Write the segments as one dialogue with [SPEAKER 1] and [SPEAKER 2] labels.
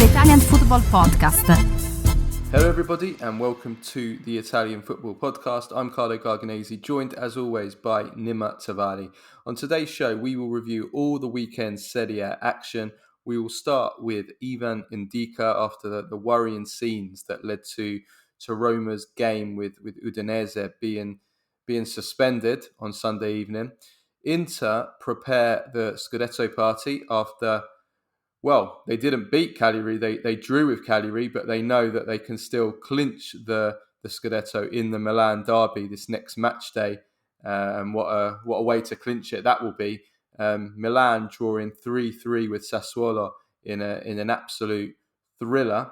[SPEAKER 1] the Italian Football Podcast.
[SPEAKER 2] Hello everybody and welcome to the Italian Football Podcast. I'm Carlo Garganese, joined as always by Nima and On today's show we will review all the weekend's Serie A action. We will start with Evan Ndicka after the worrying scenes that led to Roma's game with Udinese being suspended on Sunday evening. Inter prepare the Scudetto party after, well, they didn't beat Cagliari. They drew with Cagliari, but they know that they can still clinch the Scudetto in the Milan derby this next match day. And what a way to clinch it that will be. Milan drawing 3-3 with Sassuolo in an absolute thriller.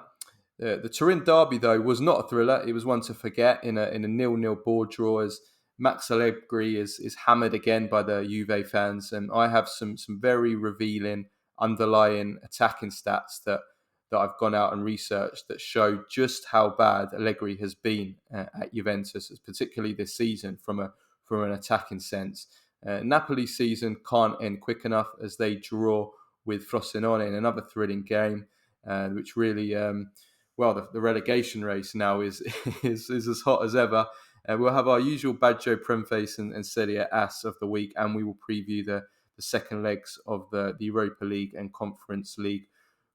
[SPEAKER 2] The Turin derby, though, was not a thriller. It was one to forget in a 0-0 board draw as Max Allegri is hammered again by the Juve fans. And I have some very revealing underlying attacking stats that I've gone out and researched that show just how bad Allegri has been at Juventus, particularly this season from an attacking sense. Napoli's season can't end quick enough as they draw with Frosinone in another thrilling game, which really, the relegation race now is as hot as ever. We'll have our usual Baggio, Premface and Serie Ass of the week, and we will preview the second legs of the Europa League and Conference League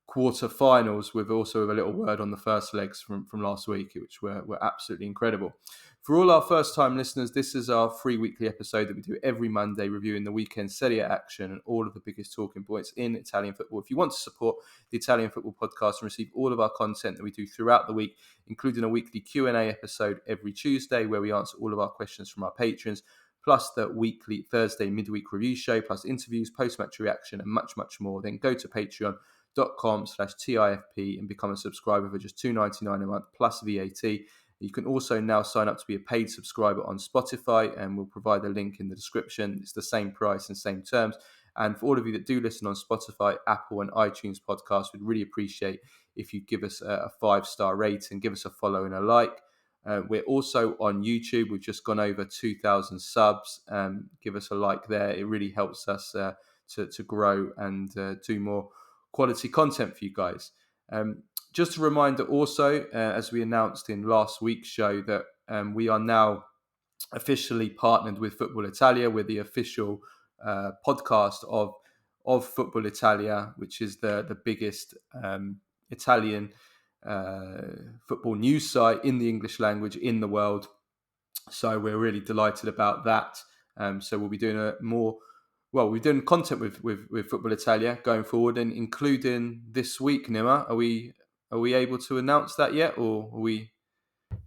[SPEAKER 2] quarter-finals with a little word on the first legs from last week, which were absolutely incredible. For all our first-time listeners, this is our free weekly episode that we do every Monday, reviewing the weekend Serie A action and all of the biggest talking points in Italian football. If you want to support the Italian Football Podcast and receive all of our content that we do throughout the week, including a weekly Q&A episode every Tuesday where we answer all of our questions from our patrons, plus the weekly Thursday midweek review show, plus interviews, post-match reaction, and much, much more, then go to patreon.com/TIFP and become a subscriber for just $2.99 a month plus VAT. You can also now sign up to be a paid subscriber on Spotify, and we'll provide a link in the description. It's the same price and same terms. And for all of you that do listen on Spotify, Apple and iTunes podcasts, we'd really appreciate if you give us a 5-star rate and give us a follow and a like. We're also on YouTube. We've just gone over 2,000 subs. Give us a like there. It really helps us to grow and do more quality content for you guys. Just a reminder also, as we announced in last week's show, that we are now officially partnered with Football Italia. We're the official podcast of Football Italia, which is the biggest Italian football news site in the English language in the world. So we're really delighted about that. So we'll be doing we're doing content with Football Italia going forward, and including this week. Nima, are we able to announce that yet, or are we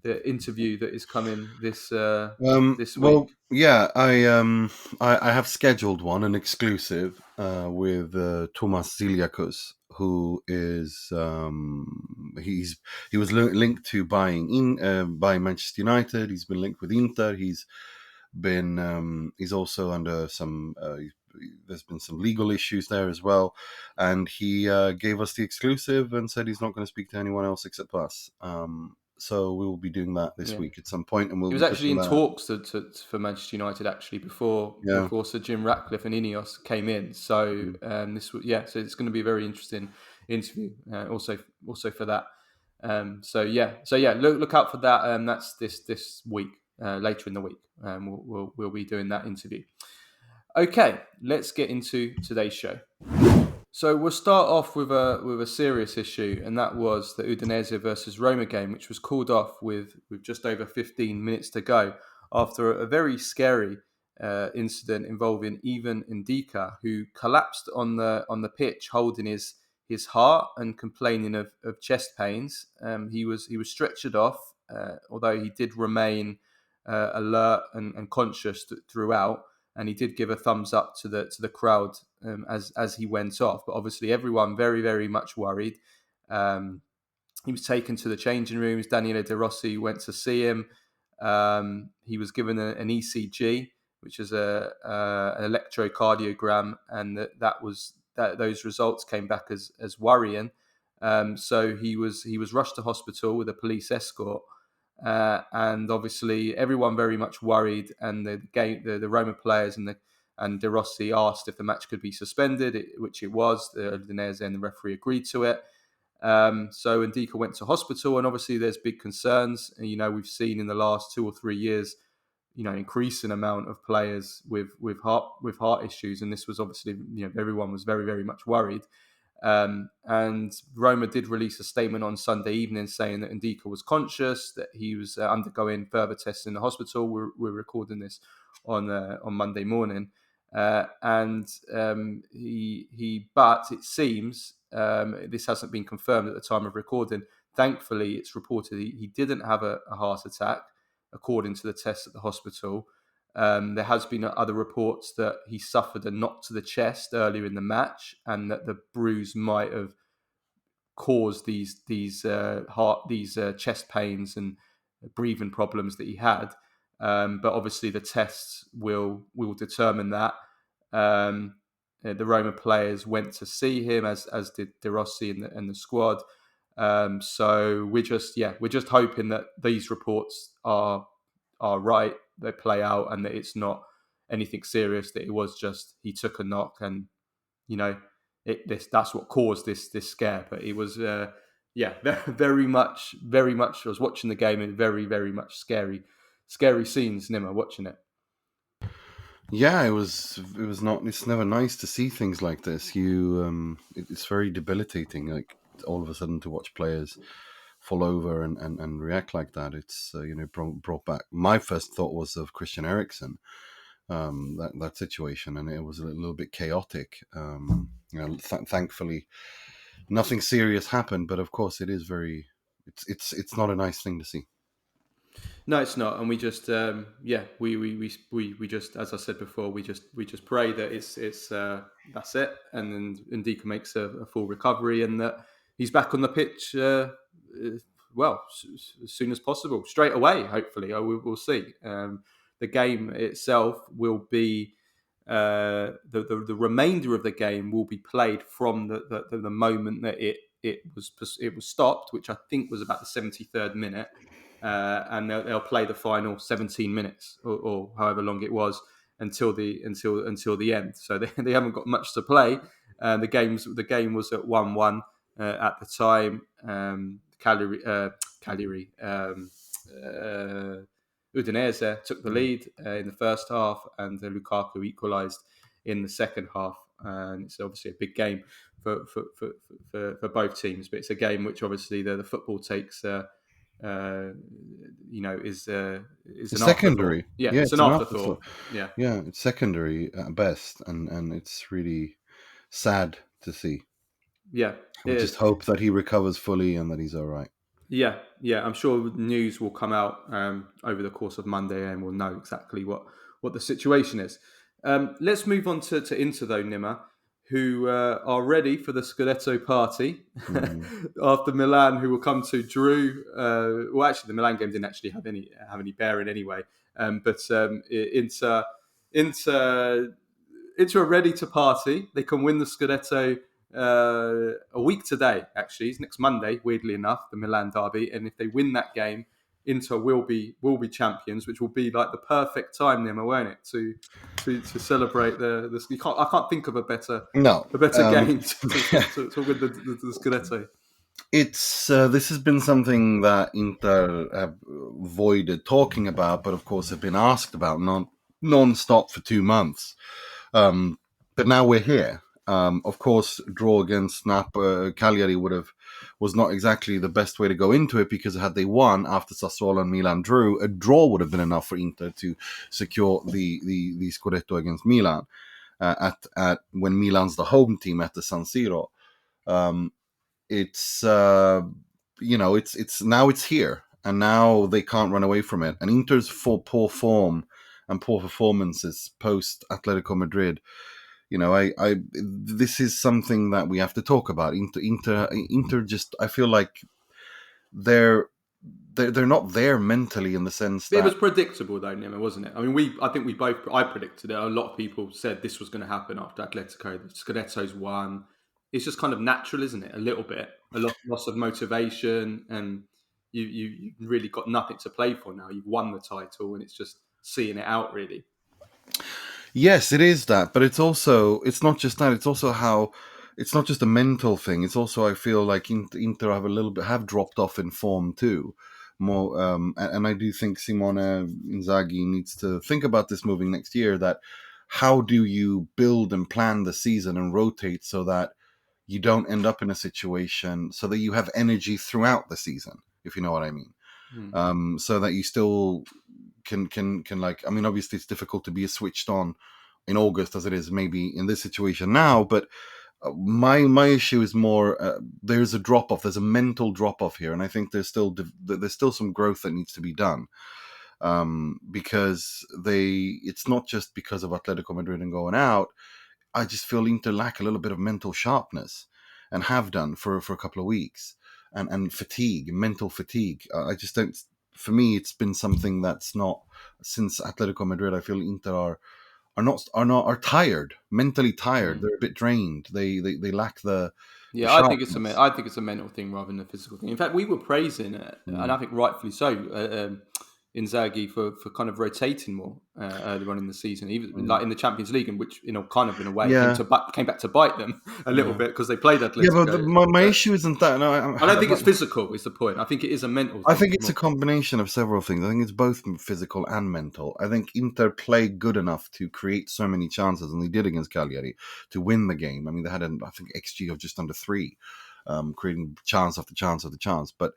[SPEAKER 2] the interview that is coming this week?
[SPEAKER 3] Well, yeah, I have scheduled an exclusive with Thomas Ziliakos, who is he was linked to buying Manchester United. He's been linked with Inter. He's also under some. There's been some legal issues there as well, and he gave us the exclusive and said he's not going to speak to anyone else except us. So we will be doing that this week at some point, and he was
[SPEAKER 2] actually in talks for Manchester United actually before Sir Jim Ratcliffe and Ineos came in. So so it's going to be a very interesting interview. Also for that. Look out for that. That's this week, later in the week. We'll be doing that interview. Okay, let's get into today's show. So we'll start off with a serious issue, and that was the Udinese versus Roma game, which was called off with just over 15 minutes to go after a very scary incident involving Evan Ndicka, who collapsed on the pitch holding his heart and complaining of chest pains. He was stretchered off, although he did remain alert and conscious throughout. And he did give a thumbs up to the crowd as he went off. But obviously, everyone very, very much worried. He was taken to the changing rooms. Daniele De Rossi went to see him. He was given an ECG, which is an electrocardiogram, and those results came back as worrying. So he was rushed to hospital with a police escort. And obviously everyone very much worried, and the Roma players and De Rossi asked if the match could be suspended, which it was. The Udinese and the referee agreed to it. So Ndicka went to hospital, and obviously there's big concerns. And, we've seen in the last 2 or 3 years, increasing amount of players with heart issues, and this was obviously, everyone was very, very much worried. And Roma did release a statement on Sunday evening saying that Ndicka was conscious, that he was undergoing further tests in the hospital. We're recording this on Monday morning, but it seems this hasn't been confirmed at the time of recording. Thankfully, it's reported he didn't have a heart attack, according to the tests at the hospital. There has been other reports that he suffered a knock to the chest earlier in the match, and that the bruise might have caused these chest pains and breathing problems that he had. But obviously, the tests will determine that. The Roma players went to see him, as did De Rossi and the squad. So we're just hoping that these reports are right, they play out, and that it's not anything serious, that it was just he took a knock, and that's what caused this scare. But it was very much I was watching the game, and very, very much scary scenes, Nima, watching it.
[SPEAKER 3] Yeah, it was not. It's never nice to see things like this. It's very debilitating. Like, all of a sudden, to watch players fall over and react like that. It's brought back. My first thought was of Christian Eriksen, that situation, and it was a little bit chaotic. Thankfully, nothing serious happened. But of course, it is very. It's not a nice thing to see.
[SPEAKER 2] No, it's not, and we just we just, as I said before, we just pray that it's that's it, and then Ndicka makes a full recovery, and that he's back on the pitch as soon as possible, straight away. Hopefully, we'll see. The game itself will be the remainder of the game will be played from the moment that it was stopped, which I think was about the 73rd minute. And they'll play the final 17 minutes or however long it was until the end. So they haven't got much to play. The game was at 1-1 at the time. Cagliari, Udinese took the lead in the first half, and Lukaku equalised in the second half. And it's obviously a big game for both teams, but it's a game which obviously the football takes. Is an
[SPEAKER 3] secondary.
[SPEAKER 2] It's an afterthought. Yeah,
[SPEAKER 3] it's secondary at best, and it's really sad to see.
[SPEAKER 2] Yeah,
[SPEAKER 3] we just hope that he recovers fully and that he's all right.
[SPEAKER 2] Yeah. I'm sure news will come out over the course of Monday, and we'll know exactly what the situation is. Let's move on to Inter, though, Nima, who are ready for the Scudetto party after Milan, who will come to drew. Actually, the Milan game didn't actually have any bearing anyway. But Inter are ready to party. They can win the Scudetto a week today. Actually, it's next Monday. Weirdly enough, the Milan derby, and if they win that game, Inter will be champions, which will be like the perfect time, Nima, won't it, to celebrate the I can't think of a better game to win the Scudetto.
[SPEAKER 3] This has been something that Inter have avoided talking about, but of course have been asked about non-stop for 2 months. But now we're here. Of course, draw against Cagliari was not exactly the best way to go into it, because had they won after Sassuolo and Milan drew, a draw would have been enough for Inter to secure the Scudetto against Milan at when Milan's the home team at the San Siro. It's now it's here, and now they can't run away from it. And Inter's poor form and poor performances post Atletico Madrid, this is something that we have to talk about. Inter just, I feel like they're not there mentally, in the sense that
[SPEAKER 2] it was predictable, though, Nima, wasn't it? I mean, I predicted it. A lot of people said this was going to happen after Atletico. The Scudetto's won. It's just kind of natural, isn't it? A little bit, loss of motivation, and you really got nothing to play for now. You've won the title, and it's just seeing it out, really.
[SPEAKER 3] Yes, it is that, but it's not just that. It's also how it's not just a mental thing. It's also, I feel like Inter have dropped off in form too. More, and I do think Simone Inzaghi needs to think about this moving next year. That how do you build and plan the season and rotate so that you don't end up in a situation so that you have energy throughout the season, if you know what I mean. So that you still can like, I mean, obviously it's difficult to be as switched on in August as it is maybe in this situation now, but my issue is more there's a drop off, there's a mental drop off here, and I think there's still some growth that needs to be done, because it's not just because of Atletico Madrid and going out. I just feel Inter lack a little bit of mental sharpness, and have done for a couple of weeks, and fatigue, mental fatigue. I just don't. For me, it's been something that's not since Atletico Madrid. I feel Inter are tired, mentally tired. They're a bit drained. They lack the
[SPEAKER 2] I
[SPEAKER 3] sharpness.
[SPEAKER 2] think it's a mental thing rather than a physical thing. In fact, we were praising it, and I think rightfully so, Inzaghi for kind of rotating more earlier on in the season, even like in the Champions League, in which kind of in a way came back to bite them a little bit because they played Atletico.
[SPEAKER 3] Yeah, but my issue isn't that. No,
[SPEAKER 2] I don't think it's physical. Is the point? I think it is a mental thing.
[SPEAKER 3] I think it's a combination of several things. I think it's both physical and mental. I think Inter play good enough to create so many chances, and they did against Cagliari to win the game. I mean, they had I think XG of just under 3, creating chance after chance after chance. But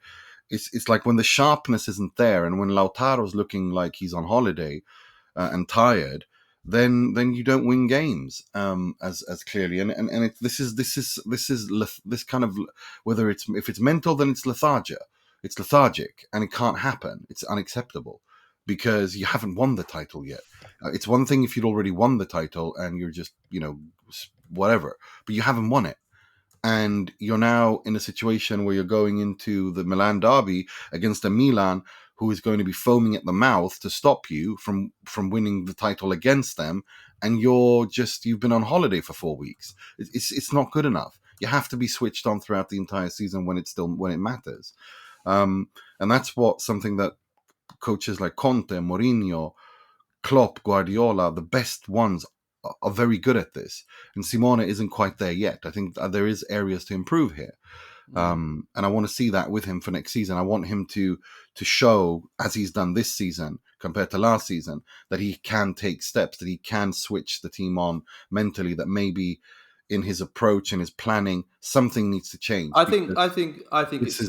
[SPEAKER 3] it's like when the sharpness isn't there, and when Lautaro's looking like he's on holiday and tired, then you don't win games as clearly. And this kind of, whether if it's mental, then it's lethargia. It's lethargic, and it can't happen. It's unacceptable because you haven't won the title yet. It's one thing if you'd already won the title and you're just whatever, but you haven't won it. And you're now in a situation where you're going into the Milan derby against a Milan who is going to be foaming at the mouth to stop you from winning the title against them, and you've been on holiday for 4 weeks. It's not good enough. You have to be switched on throughout the entire season when it matters, and that's something that coaches like Conte, Mourinho, Klopp, Guardiola, the best ones, are very good at this, and Simone isn't quite there yet. I think there is areas to improve here, and I want to see that with him for next season. I want him to show, as he's done this season compared to last season, that he can take steps, that he can switch the team on mentally, that maybe in his approach and his planning something needs to change.
[SPEAKER 2] I think it's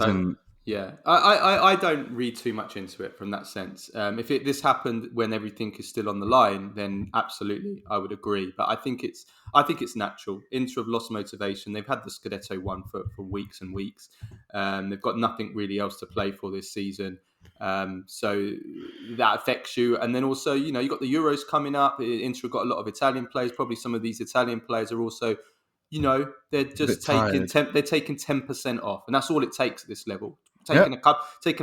[SPEAKER 2] yeah. I don't read too much into it from that sense. If this happened when everything is still on the line, then absolutely I would agree. But I think it's natural. Inter have lost motivation. They've had the Scudetto one for weeks and weeks. They've got nothing really else to play for this season. So that affects you. And then also, you've got the Euros coming up. Inter have got a lot of Italian players. Probably some of these Italian players are also, they're just taking 10% off, and that's all it takes at this level. Taking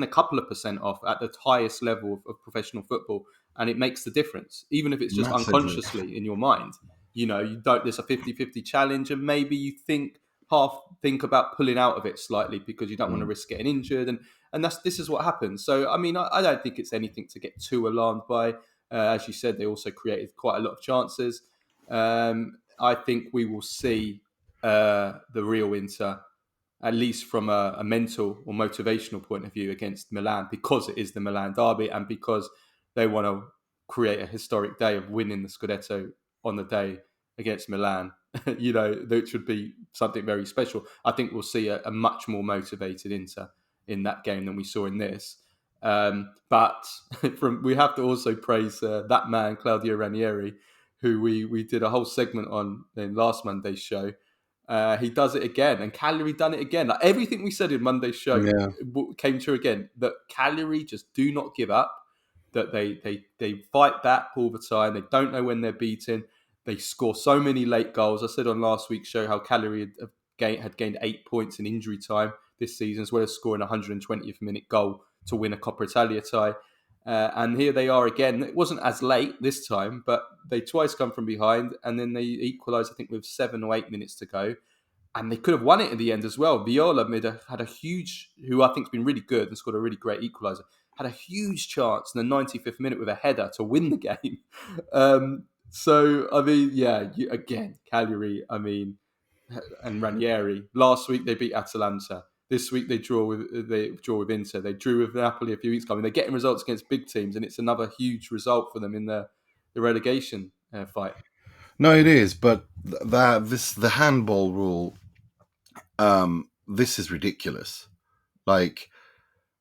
[SPEAKER 2] a couple of percent off at the highest level of professional football, and it makes the difference, even if it's just unconsciously in your mind. You don't. There's a 50-50 challenge, and maybe you think about pulling out of it slightly because you don't want to risk getting injured, and this is what happens. So I mean, I don't think it's anything to get too alarmed by. As you said, they also created quite a lot of chances. I think we will see the real Inter, at least from a mental or motivational point of view, against Milan, because it is the Milan derby and because they want to create a historic day of winning the Scudetto on the day against Milan. That should be something very special. I think we'll see a much more motivated Inter in that game than we saw in this. But we have to also praise that man, Claudio Ranieri, who we did a whole segment on in last Monday's show. He does it again, and Cagliari done it again. Like everything we said in Monday's show came true again. That Cagliari just do not give up. That they fight back all the time. They don't know when they're beaten. They score so many late goals. I said on last week's show how Cagliari had gained 8 points in injury time this season, as well as scoring a 120th minute goal to win a Coppa Italia tie. And here they are again. It wasn't as late this time, but they twice come from behind, and then they equalised, I think, with 7 or 8 minutes to go. And they could have won it in the end as well. Viola had a huge, who I think has been really good and scored a really great equaliser, had a huge chance in the 95th minute with a header to win the game. So, I mean, again, Cagliari, I mean, and Ranieri. Last week they beat Atalanta. This week they draw with Inter. They drew with Napoli a few weeks ago. I mean, they're getting results against big teams, and it's another huge result for them in the relegation fight.
[SPEAKER 3] No, it is, but the handball rule. This is ridiculous. Like,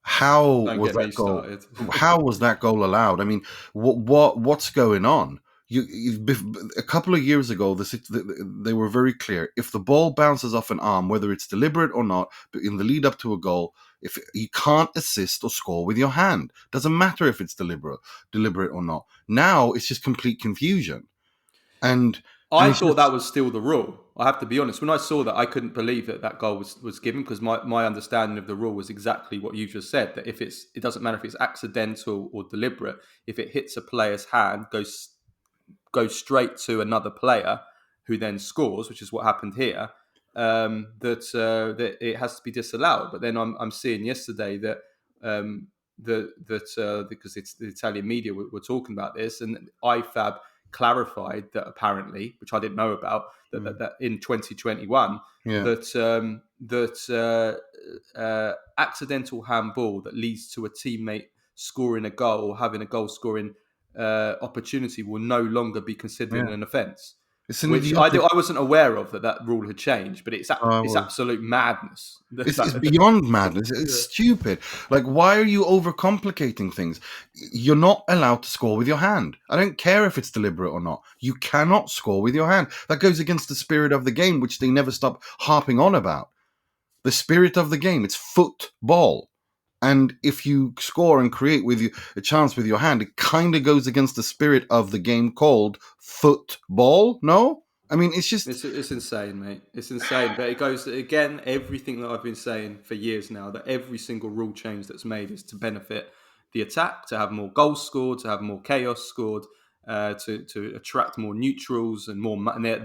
[SPEAKER 3] how
[SPEAKER 2] Don't
[SPEAKER 3] was
[SPEAKER 2] get me
[SPEAKER 3] that goal?
[SPEAKER 2] started.
[SPEAKER 3] How was that goal allowed? I mean, what's going on? A couple of years ago, they were very clear. If the ball bounces off an arm, whether it's deliberate or not, but in the lead up to a goal, if you can't assist or score with your hand, doesn't matter if it's deliberate or not. Now it's just complete confusion, and
[SPEAKER 2] I
[SPEAKER 3] it's
[SPEAKER 2] thought
[SPEAKER 3] just,
[SPEAKER 2] that was still the rule. I have to be honest. When I saw that, I couldn't believe that goal was given, because my understanding of the rule was exactly what you just said. That if it doesn't matter if it's accidental or deliberate. If it hits a player's hand, goes straight to another player who then scores, which is what happened here. That it has to be disallowed. But then I'm seeing yesterday that because it's the Italian media were talking about this, and IFAB clarified that apparently, which I didn't know about, that in 2021
[SPEAKER 3] yeah.
[SPEAKER 2] Accidental handball that leads to a teammate scoring a goal or having a goal scoring opportunity will no longer be considered
[SPEAKER 3] Yeah.
[SPEAKER 2] an offence.
[SPEAKER 3] It's an
[SPEAKER 2] Which
[SPEAKER 3] idiotic.
[SPEAKER 2] I wasn't aware of that rule had changed, but it's absolute madness.
[SPEAKER 3] It's beyond madness. It's
[SPEAKER 2] Yeah.
[SPEAKER 3] stupid. Like, why are you overcomplicating things? You're not allowed to score with your hand. I don't care if it's deliberate or not. You cannot score with your hand. That goes against the spirit of the game, which they never stop harping on about. The spirit of the game. It's football. And if you score and create a chance with your hand, it kind of goes against the spirit of the game called football. No? I mean, it's just...
[SPEAKER 2] It's insane, mate. It's insane. But it goes, again, everything that I've been saying for years now, that every single rule change that's made is to benefit the attack, to have more goals scored, to have more chaos scored, to attract more neutrals and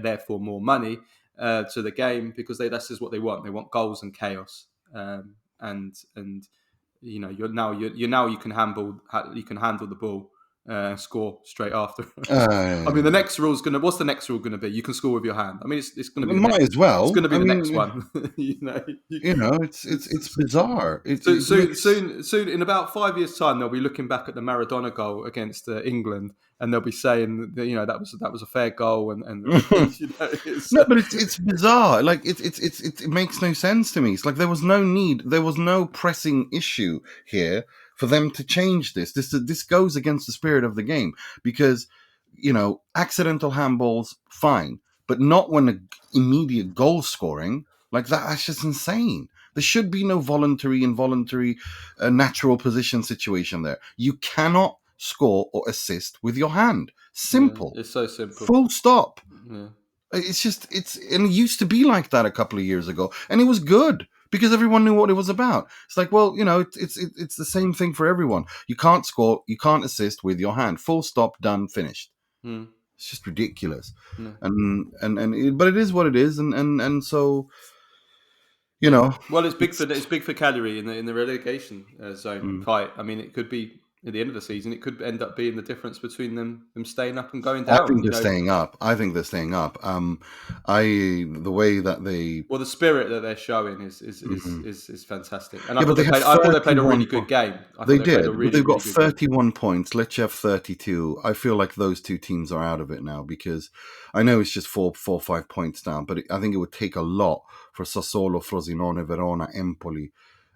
[SPEAKER 2] therefore more money to the game, because that's just what they want. They want goals and chaos. And you know, you can handle the ball and score straight after. I mean, the next rule is what's the next rule going to be? You can score with your hand. I mean, it's going to be
[SPEAKER 3] might as well.
[SPEAKER 2] It's going to be
[SPEAKER 3] I
[SPEAKER 2] the
[SPEAKER 3] mean,
[SPEAKER 2] next one. You know,
[SPEAKER 3] it's bizarre.
[SPEAKER 2] Soon, in about 5 years' time, they'll be looking back at the Maradona goal against England, and they'll be saying that, that was a fair goal, and
[SPEAKER 3] No, but it's bizarre. Like it makes no sense to me. It's like there was no need, there was no pressing issue here for them to change this. This goes against the spirit of the game, because accidental handballs, fine, but not when immediate goal scoring like that. That's just insane. There should be no voluntary, involuntary, natural position situation there. You cannot score or assist with your hand. Simple.
[SPEAKER 2] Yeah, it's so simple.
[SPEAKER 3] Full stop.
[SPEAKER 2] Yeah.
[SPEAKER 3] And it used to be like that a couple of years ago, and it was good because everyone knew what it was about. It's like, well, it's the same thing for everyone. You can't score, you can't assist with your hand. Full stop, done, finished. It's just ridiculous. But it is what it is, and so
[SPEAKER 2] Well, it's big for Cagliari in the relegation zone fight. I mean, it could be at the end of the season. It could end up being the difference between them staying up and going down.
[SPEAKER 3] I think they're staying up. The way that they...
[SPEAKER 2] Well, the spirit that they're showing is fantastic. And I
[SPEAKER 3] thought
[SPEAKER 2] they played a really good game.
[SPEAKER 3] They did, but they've got 31 points. Lecce have 32. I feel like those two teams are out of it now, because I know it's just 5 points down, but I think it would take a lot for Sassuolo, Frosinone, Verona, Empoli,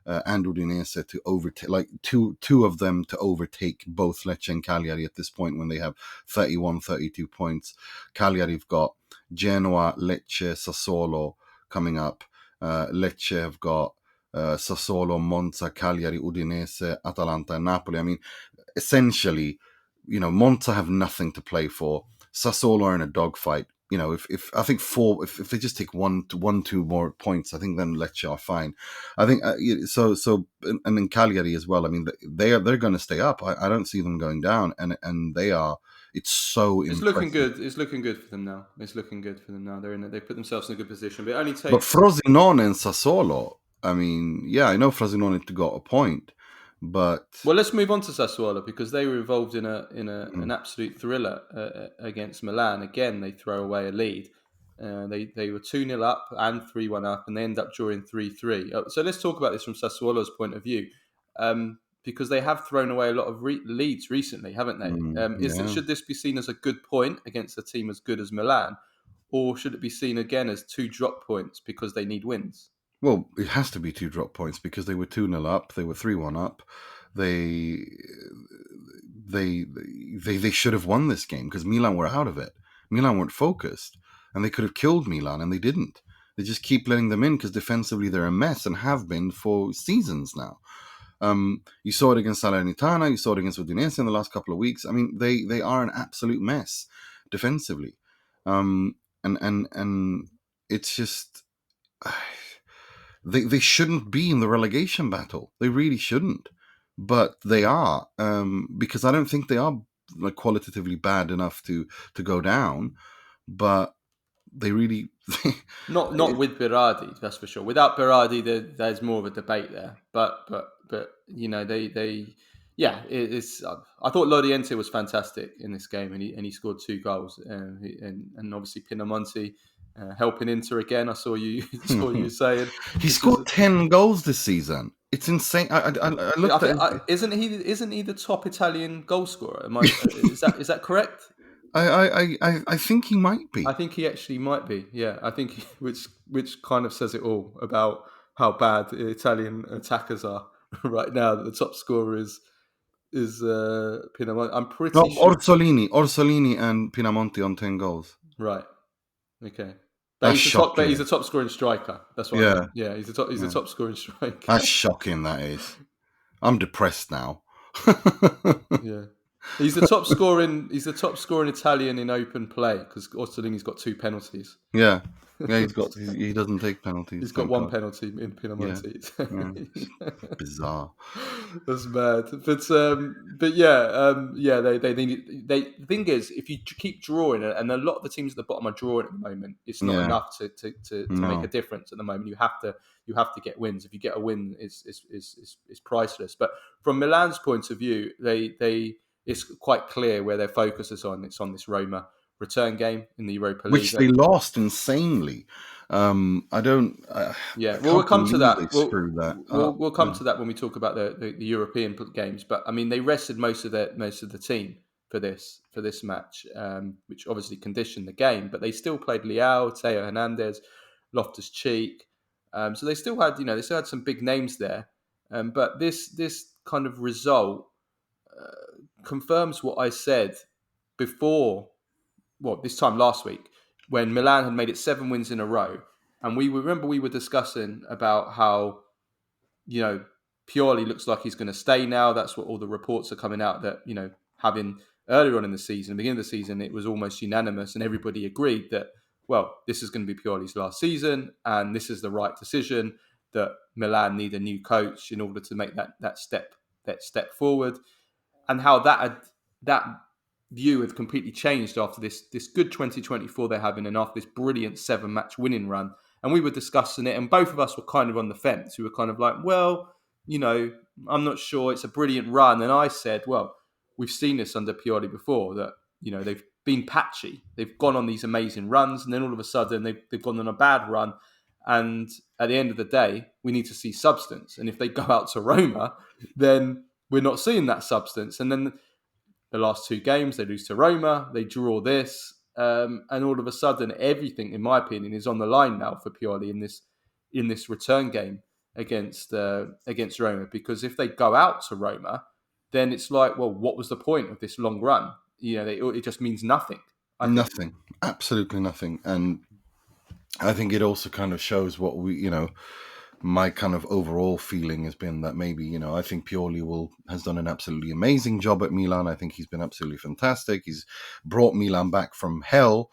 [SPEAKER 3] and Udinese to overtake, like two of them to overtake both Lecce and Cagliari at this point, when they have 31, 32 points. Cagliari have got Genoa, Lecce, Sassuolo coming up. Lecce have got Sassuolo, Monza, Cagliari, Udinese, Atalanta, and Napoli. I mean, essentially, Monza have nothing to play for. Sassuolo are in a dogfight. If I think if they just take two more points, I think then Lecce are fine. I think so. And then Cagliari as well. I mean, they're going to stay up. I don't see them going down, and they are. It's so impressive.
[SPEAKER 2] Looking good. It's looking good for them now. They put themselves in a good position. But it only takes.
[SPEAKER 3] But Frosinone and Sassuolo. I mean, yeah, I know Frosinone got a point, but
[SPEAKER 2] let's move on to Sassuolo, because they were involved in an absolute thriller against Milan. Again, they throw away a lead. They were 2-0 up and 3-1 up, and they end up drawing 3-3. So let's talk about this from Sassuolo's point of view, because they have thrown away a lot of leads recently, haven't they? Should this be seen as a good point against a team as good as Milan, or should it be seen again as 2 drop points because they need wins?
[SPEAKER 3] Well, it has to be 2 drop points because they were 2-0 up, they were 3-1 up. They should have won this game because Milan were out of it. Milan weren't focused, and they could have killed Milan, and they didn't. They just keep letting them in because defensively they're a mess and have been for seasons now. You saw it against Salernitana, you saw it against Udinese in the last couple of weeks. I mean, they are an absolute mess defensively, and it's just they shouldn't be in the relegation battle. They really shouldn't, but they are, because I don't think they are like qualitatively bad enough to go down, but they really
[SPEAKER 2] not with Berardi, that's for sure. Without Berardi, there's more of a debate there. But you know, it's. I thought Loriente was fantastic in this game, and he scored 2 goals, and obviously Pinamonti helping Inter again. I saw you saying
[SPEAKER 3] he scored 10 goals this season. It's insane. I looked at
[SPEAKER 2] isn't he the top Italian goal scorer? Is that correct?
[SPEAKER 3] I think he might be.
[SPEAKER 2] I think he actually might be. Yeah, I think which kind of says it all about how bad Italian attackers are right now. The top scorer is Pinamonti. I'm pretty sure
[SPEAKER 3] Orsolini and Pinamonti on 10 goals.
[SPEAKER 2] Right. Okay.
[SPEAKER 3] But
[SPEAKER 2] he's a top scoring striker. That's what I mean. Yeah, he's a top scoring striker.
[SPEAKER 3] That's shocking. That is. I'm depressed now.
[SPEAKER 2] Yeah. He's the top scoring Italian in open play because Orsolini's got 2 penalties.
[SPEAKER 3] Yeah, he doesn't take penalties.
[SPEAKER 2] He's got 1 penalty in Pinamonti.
[SPEAKER 3] Yeah. Bizarre.
[SPEAKER 2] That's mad. But yeah. They the thing is, if you keep drawing, and a lot of the teams at the bottom are drawing at the moment, it's not enough to make a difference at the moment. You have to get wins. If you get a win, it's priceless. But from Milan's point of view, it's quite clear where their focus is on. It's on this Roma return game in the Europa League,
[SPEAKER 3] which they lost insanely. I don't.
[SPEAKER 2] We'll come to that. We'll come to that when we talk about the European games. But I mean, they rested most of the team for this match, which obviously conditioned the game. But they still played Leao, Teo Hernandez, Loftus-Cheek. So they still had some big names there. But this kind of result confirms what I said before. Well, this time last week, when Milan had made it 7 wins in a row, and we were discussing about how, you know, Pioli looks like he's going to stay now. That's what all the reports are coming out that, you know, having earlier on in the season, beginning of the season, it was almost unanimous, and everybody agreed that, well, this is going to be Pioli's last season, and this is the right decision. That Milan need a new coach in order to make that step forward. And how that view had completely changed after this good 2024 they're having, and after this brilliant 7-match winning run. And we were discussing it, and both of us were kind of on the fence. We were kind of like, well, you know, I'm not sure. It's a brilliant run. And I said, well, we've seen this under Pioli before, that, you know, they've been patchy. They've gone on these amazing runs, and then all of a sudden they've gone on a bad run. And at the end of the day, we need to see substance. And if they go out to Roma, then we're not seeing that substance. And then the last 2 games, they lose to Roma, they draw this, and all of a sudden, everything, in my opinion, is on the line now for Pioli in this return game against Roma. Because if they go out to Roma, then it's like, well, what was the point of this long run? You know, it just means nothing.
[SPEAKER 3] Nothing, absolutely nothing. And I think it also kind of shows what my kind of overall feeling has been that maybe, you know, I think Pioli has done an absolutely amazing job at Milan. I think he's been absolutely fantastic. He's brought Milan back from hell.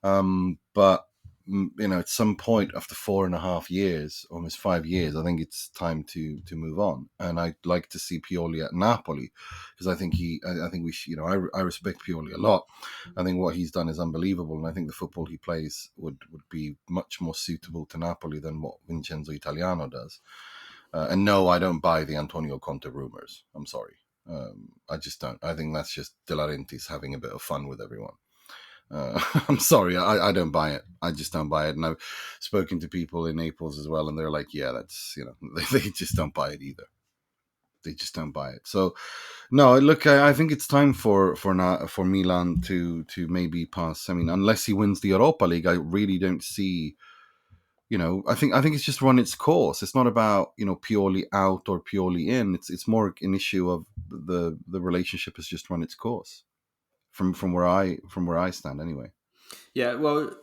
[SPEAKER 3] But, you know, at some point after 4.5 years, almost 5 years, I think it's time to move on. And I'd like to see Pioli at Napoli, because I think I respect Pioli a lot. I think what he's done is unbelievable, and I think the football he plays would be much more suitable to Napoli than what Vincenzo Italiano does. And no, I don't buy the Antonio Conte rumors. I'm sorry. I just don't. I think that's just De Laurentiis having a bit of fun with everyone. I'm sorry, I don't buy it. I just don't buy it. And I've spoken to people in Naples as well, and they're like, yeah, that's, they just don't buy it either. They just don't buy it. So no, look, I think it's time for Milan to maybe pass. I mean, unless he wins the Europa League, I really don't see. I think it's just run its course. It's not about Pioli out or Pioli in. It's more an issue of the relationship has just run its course from where I stand anyway.
[SPEAKER 2] Yeah, well,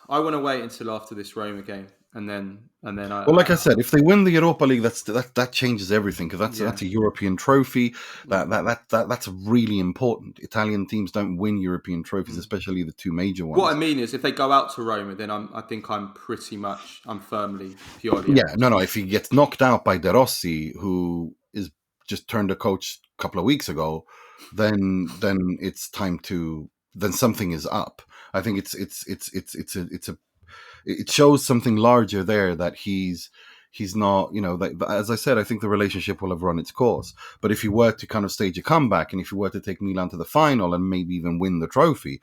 [SPEAKER 2] I want to wait until after this Roma game, and then
[SPEAKER 3] Well, like I said, if they win the Europa League, that changes everything, because that's a European trophy. That's really important. Italian teams don't win European trophies, especially the two major ones.
[SPEAKER 2] What I mean is, if they go out to Roma, then I think I'm firmly Pioli.
[SPEAKER 3] Yeah, no. If he gets knocked out by De Rossi, who is just turned a coach a couple of weeks ago, then it's time to. Then something is up. I think it shows something larger there, that he's not, as I said, I think the relationship will have run its course. But if he were to kind of stage a comeback, and if he were to take Milan to the final and maybe even win the trophy,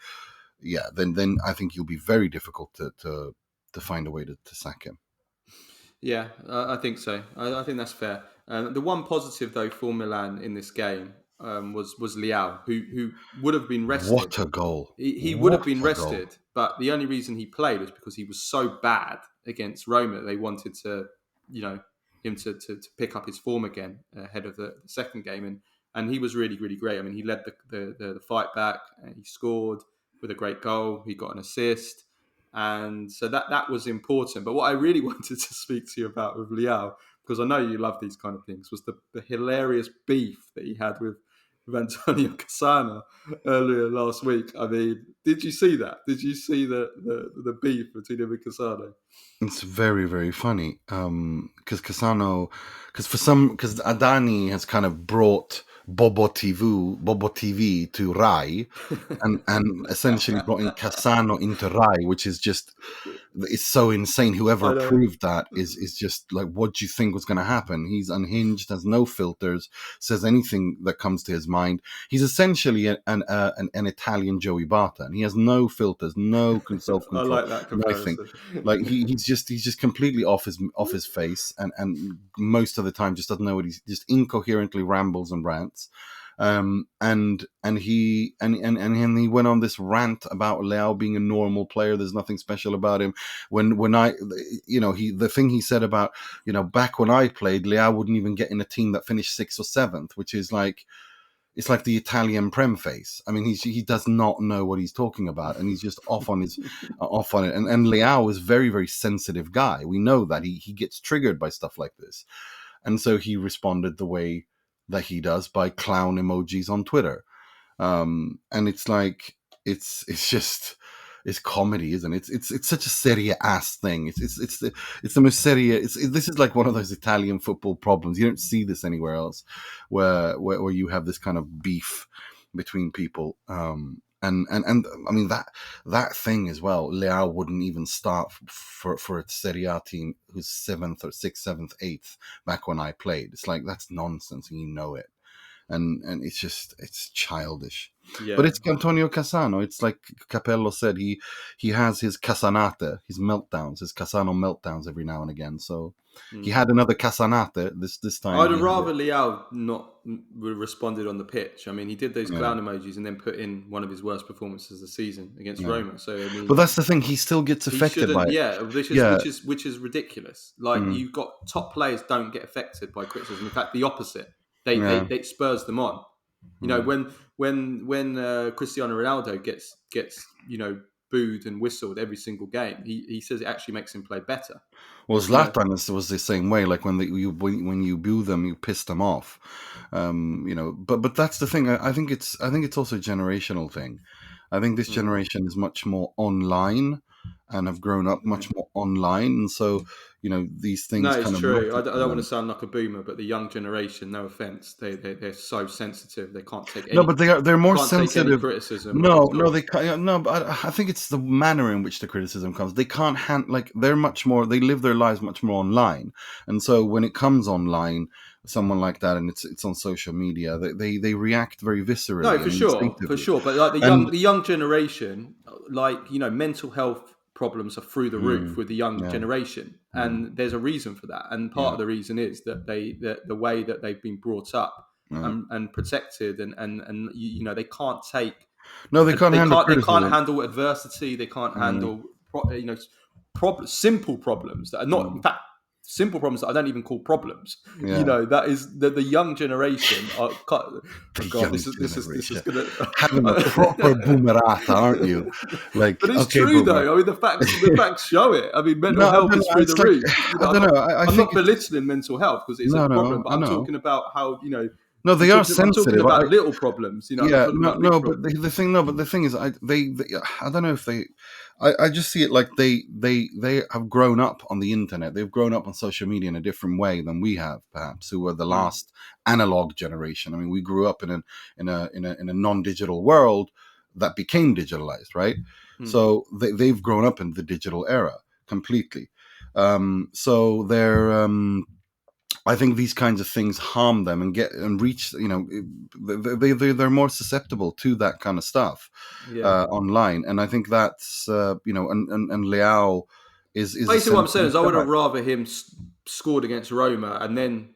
[SPEAKER 3] yeah, then I think it'll be very difficult to find a way to sack him.
[SPEAKER 2] Yeah, I think so. I think that's fair. The one positive, though, for Milan in this game was Leao, who would have been rested.
[SPEAKER 3] What a goal!
[SPEAKER 2] He would have been rested, but the only reason he played was because he was so bad against Roma. They wanted to, him to pick up his form again ahead of the second game, and he was really, really great. I mean, he led the fight back, and he scored with a great goal. He got an assist. And so that was important. But what I really wanted to speak to you about with Leao, because I know you love these kind of things, was the hilarious beef that he had with Antonio Cassano earlier last week. I mean, did you see that? Did you see the beef between him and Cassano?
[SPEAKER 3] It's very, very funny. Because Adani has kind of brought Bobo TV to Rai, and essentially brought in Cassano into Rai, which is just, it's so insane. Whoever approved that is just like, what do you think was going to happen? He's unhinged, has no filters, says anything that comes to his mind. He's essentially an Italian Joey Barta, and he has no filters, no self-control.
[SPEAKER 2] I like that comparison.
[SPEAKER 3] Nothing. Like he's just completely off his face, and most of the time just doesn't know what he's just incoherently rambles and rants. And he went on this rant about Leao being a normal player. There's nothing special about him. When I, the thing he said about, back when I played, Leao wouldn't even get in a team that finished 6th or 7th, which is like, it's like the Italian Premface. I mean, he does not know what he's talking about, and he's just off on it. And Leao is a very, very sensitive guy. We know that he gets triggered by stuff like this, and so he responded the way that he does, by clown emojis on Twitter. And it's like, it's comedy, isn't it? It's such a Serie Ass thing. It's the most Serie. This is like one of those Italian football problems. You don't see this anywhere else, where you have this kind of beef between people. And I mean that thing as well. Leao wouldn't even start for a Serie A team who's 7th or 6th, 7th, 8th back when I played. It's like, that's nonsense, and you know it. And it's childish. Yeah. But it's Antonio Cassano. It's like Capello said, he has his Casanate, his meltdowns, his Cassano meltdowns every now and again. So he had another Casanate this time.
[SPEAKER 2] I'd rather Leao not responded on the pitch. I mean, he did those clown emojis and then put in one of his worst performances of the season against Roma. So I mean,
[SPEAKER 3] but that's the thing; he still gets affected by it.
[SPEAKER 2] Yeah, which is ridiculous. Like you've got top players don't get affected by criticism. In fact, the opposite. They spurs them on. When Cristiano Ronaldo gets booed and whistled every single game, he says it actually makes him play better.
[SPEAKER 3] Well, Zlatan was the same way. Like when you boo them, you piss them off. But that's the thing. I think it's also a generational thing. I think this generation is much more online and have grown up much more online, and so these things.
[SPEAKER 2] No, it's true. I don't want to sound like a boomer, but the young generation, no offense, they're so sensitive. They can't take any.
[SPEAKER 3] No, but they're more sensitive.
[SPEAKER 2] Take any criticism.
[SPEAKER 3] No, they can't. No, but I think it's the manner in which the criticism comes. They can't they're much more. They live their lives much more online, and so when it comes online, someone like that, and it's on social media, they react very viscerally.
[SPEAKER 2] No,
[SPEAKER 3] and
[SPEAKER 2] for
[SPEAKER 3] instinctively.
[SPEAKER 2] sure. But like
[SPEAKER 3] And
[SPEAKER 2] the young generation, like mental health problems are through the roof with the young
[SPEAKER 3] yeah,
[SPEAKER 2] generation, and there's a reason for that. And part
[SPEAKER 3] yeah,
[SPEAKER 2] of the reason is that the way that they've been brought up
[SPEAKER 3] yeah.
[SPEAKER 2] and protected, and they can't take
[SPEAKER 3] No, they can't handle
[SPEAKER 2] they can't
[SPEAKER 3] criticism.
[SPEAKER 2] handle adversity. They can't handle simple problems that are not, in fact, simple problems that I don't even call problems.
[SPEAKER 3] Yeah,
[SPEAKER 2] That is the young generation are. Oh
[SPEAKER 3] the
[SPEAKER 2] God,
[SPEAKER 3] young
[SPEAKER 2] this is
[SPEAKER 3] generation
[SPEAKER 2] gonna.
[SPEAKER 3] having a proper boomerata, aren't you? Like,
[SPEAKER 2] But it's
[SPEAKER 3] okay,
[SPEAKER 2] true
[SPEAKER 3] boomer.
[SPEAKER 2] though. I mean, the facts show it. I mean, mental
[SPEAKER 3] No, I
[SPEAKER 2] health
[SPEAKER 3] don't
[SPEAKER 2] is
[SPEAKER 3] know.
[SPEAKER 2] through the
[SPEAKER 3] It's like,
[SPEAKER 2] roof.
[SPEAKER 3] I don't know. I
[SPEAKER 2] I'm
[SPEAKER 3] think
[SPEAKER 2] not
[SPEAKER 3] it's
[SPEAKER 2] belittling mental health because it's a
[SPEAKER 3] no,
[SPEAKER 2] problem,
[SPEAKER 3] no.
[SPEAKER 2] but
[SPEAKER 3] I
[SPEAKER 2] I'm
[SPEAKER 3] know.
[SPEAKER 2] talking about how
[SPEAKER 3] No, they are
[SPEAKER 2] I'm talking
[SPEAKER 3] sensitive.
[SPEAKER 2] about little problems. I'm
[SPEAKER 3] Yeah,
[SPEAKER 2] talking
[SPEAKER 3] no,
[SPEAKER 2] about little
[SPEAKER 3] no, but
[SPEAKER 2] problems.
[SPEAKER 3] the thing, no, but the thing is, they I don't know if they, I just see it like they have grown up on the internet. They've grown up on social media in a different way than we have, perhaps, who were the last analog generation. I mean, we grew up in a non-digital world that became digitalized, right?
[SPEAKER 2] Mm.
[SPEAKER 3] So they've grown up in the digital era completely. So they're I think these kinds of things harm them and reach. They're more susceptible to that kind of stuff
[SPEAKER 2] Yeah.
[SPEAKER 3] online, and I think that's and Leao is a
[SPEAKER 2] Basically, what I'm saying
[SPEAKER 3] sensitive
[SPEAKER 2] is, I would
[SPEAKER 3] guy.
[SPEAKER 2] have rather him scored against Roma and then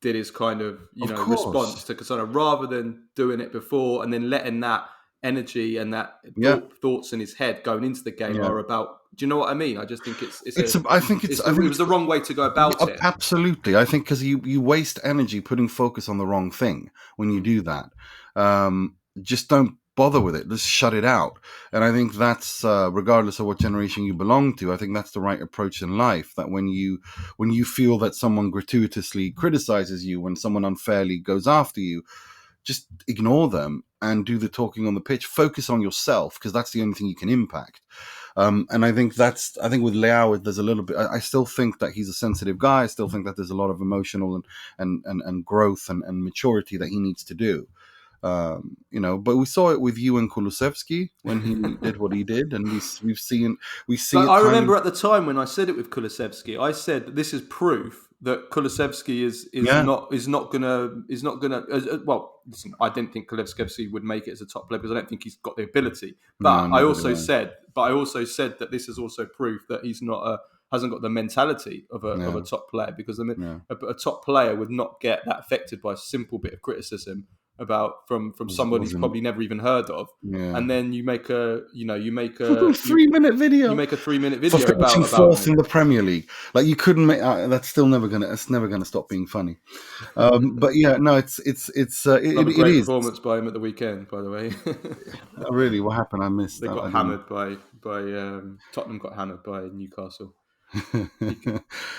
[SPEAKER 2] did his kind of
[SPEAKER 3] Of
[SPEAKER 2] response
[SPEAKER 3] course,
[SPEAKER 2] to Casano, rather than doing it before and then letting that energy and that
[SPEAKER 3] yeah,
[SPEAKER 2] thoughts in his head going into the game
[SPEAKER 3] yeah.
[SPEAKER 2] are about. Do you know what I mean? I just think it
[SPEAKER 3] I think
[SPEAKER 2] was the wrong way to go
[SPEAKER 3] yeah,
[SPEAKER 2] about it.
[SPEAKER 3] absolutely. I think because you waste energy putting focus on the wrong thing when you do that. Just don't bother with it. Just shut it out. And I think that's regardless of what generation you belong to. I think that's the right approach in life. That when you feel that someone gratuitously criticizes you, when someone unfairly goes after you, just ignore them and do the talking on the pitch. Focus on yourself because that's the only thing you can impact. And I think with Leao, there's a little bit. I still think that he's a sensitive guy. I still think that there's a lot of emotional and growth and maturity that he needs to do. But we saw it with you and Kulusevski when he did what he did, and we see
[SPEAKER 2] Like,
[SPEAKER 3] it
[SPEAKER 2] I
[SPEAKER 3] time and
[SPEAKER 2] remember at the time when I said it with Kulusevski, I said that this is proof that Kulusevski
[SPEAKER 3] yeah,
[SPEAKER 2] is not gonna. Well, listen, I didn't think Kulusevski would make it as a top player because I don't think he's got the ability.
[SPEAKER 3] no,
[SPEAKER 2] But I
[SPEAKER 3] neither
[SPEAKER 2] also
[SPEAKER 3] do I.
[SPEAKER 2] said, that this is also proof that he's not hasn't got the mentality of a
[SPEAKER 3] Yeah,
[SPEAKER 2] top player, because I mean
[SPEAKER 3] yeah,
[SPEAKER 2] a top player would not get that affected by a simple bit of criticism about from somebody he's
[SPEAKER 3] wasn't
[SPEAKER 2] probably never even heard of,
[SPEAKER 3] yeah.
[SPEAKER 2] and then you make a
[SPEAKER 3] 3 minute
[SPEAKER 2] you
[SPEAKER 3] video
[SPEAKER 2] make a 3 minute
[SPEAKER 3] for
[SPEAKER 2] video
[SPEAKER 3] finishing
[SPEAKER 2] about
[SPEAKER 3] fourth
[SPEAKER 2] him.
[SPEAKER 3] in the Premier League. Like you couldn't make that's still never gonna. It's never gonna stop being funny. But yeah, no,
[SPEAKER 2] Another
[SPEAKER 3] it
[SPEAKER 2] great
[SPEAKER 3] is.
[SPEAKER 2] performance by him at the weekend, by the way.
[SPEAKER 3] Really, what happened? I missed.
[SPEAKER 2] They
[SPEAKER 3] I
[SPEAKER 2] got
[SPEAKER 3] didn't.
[SPEAKER 2] hammered by Tottenham got hammered by Newcastle.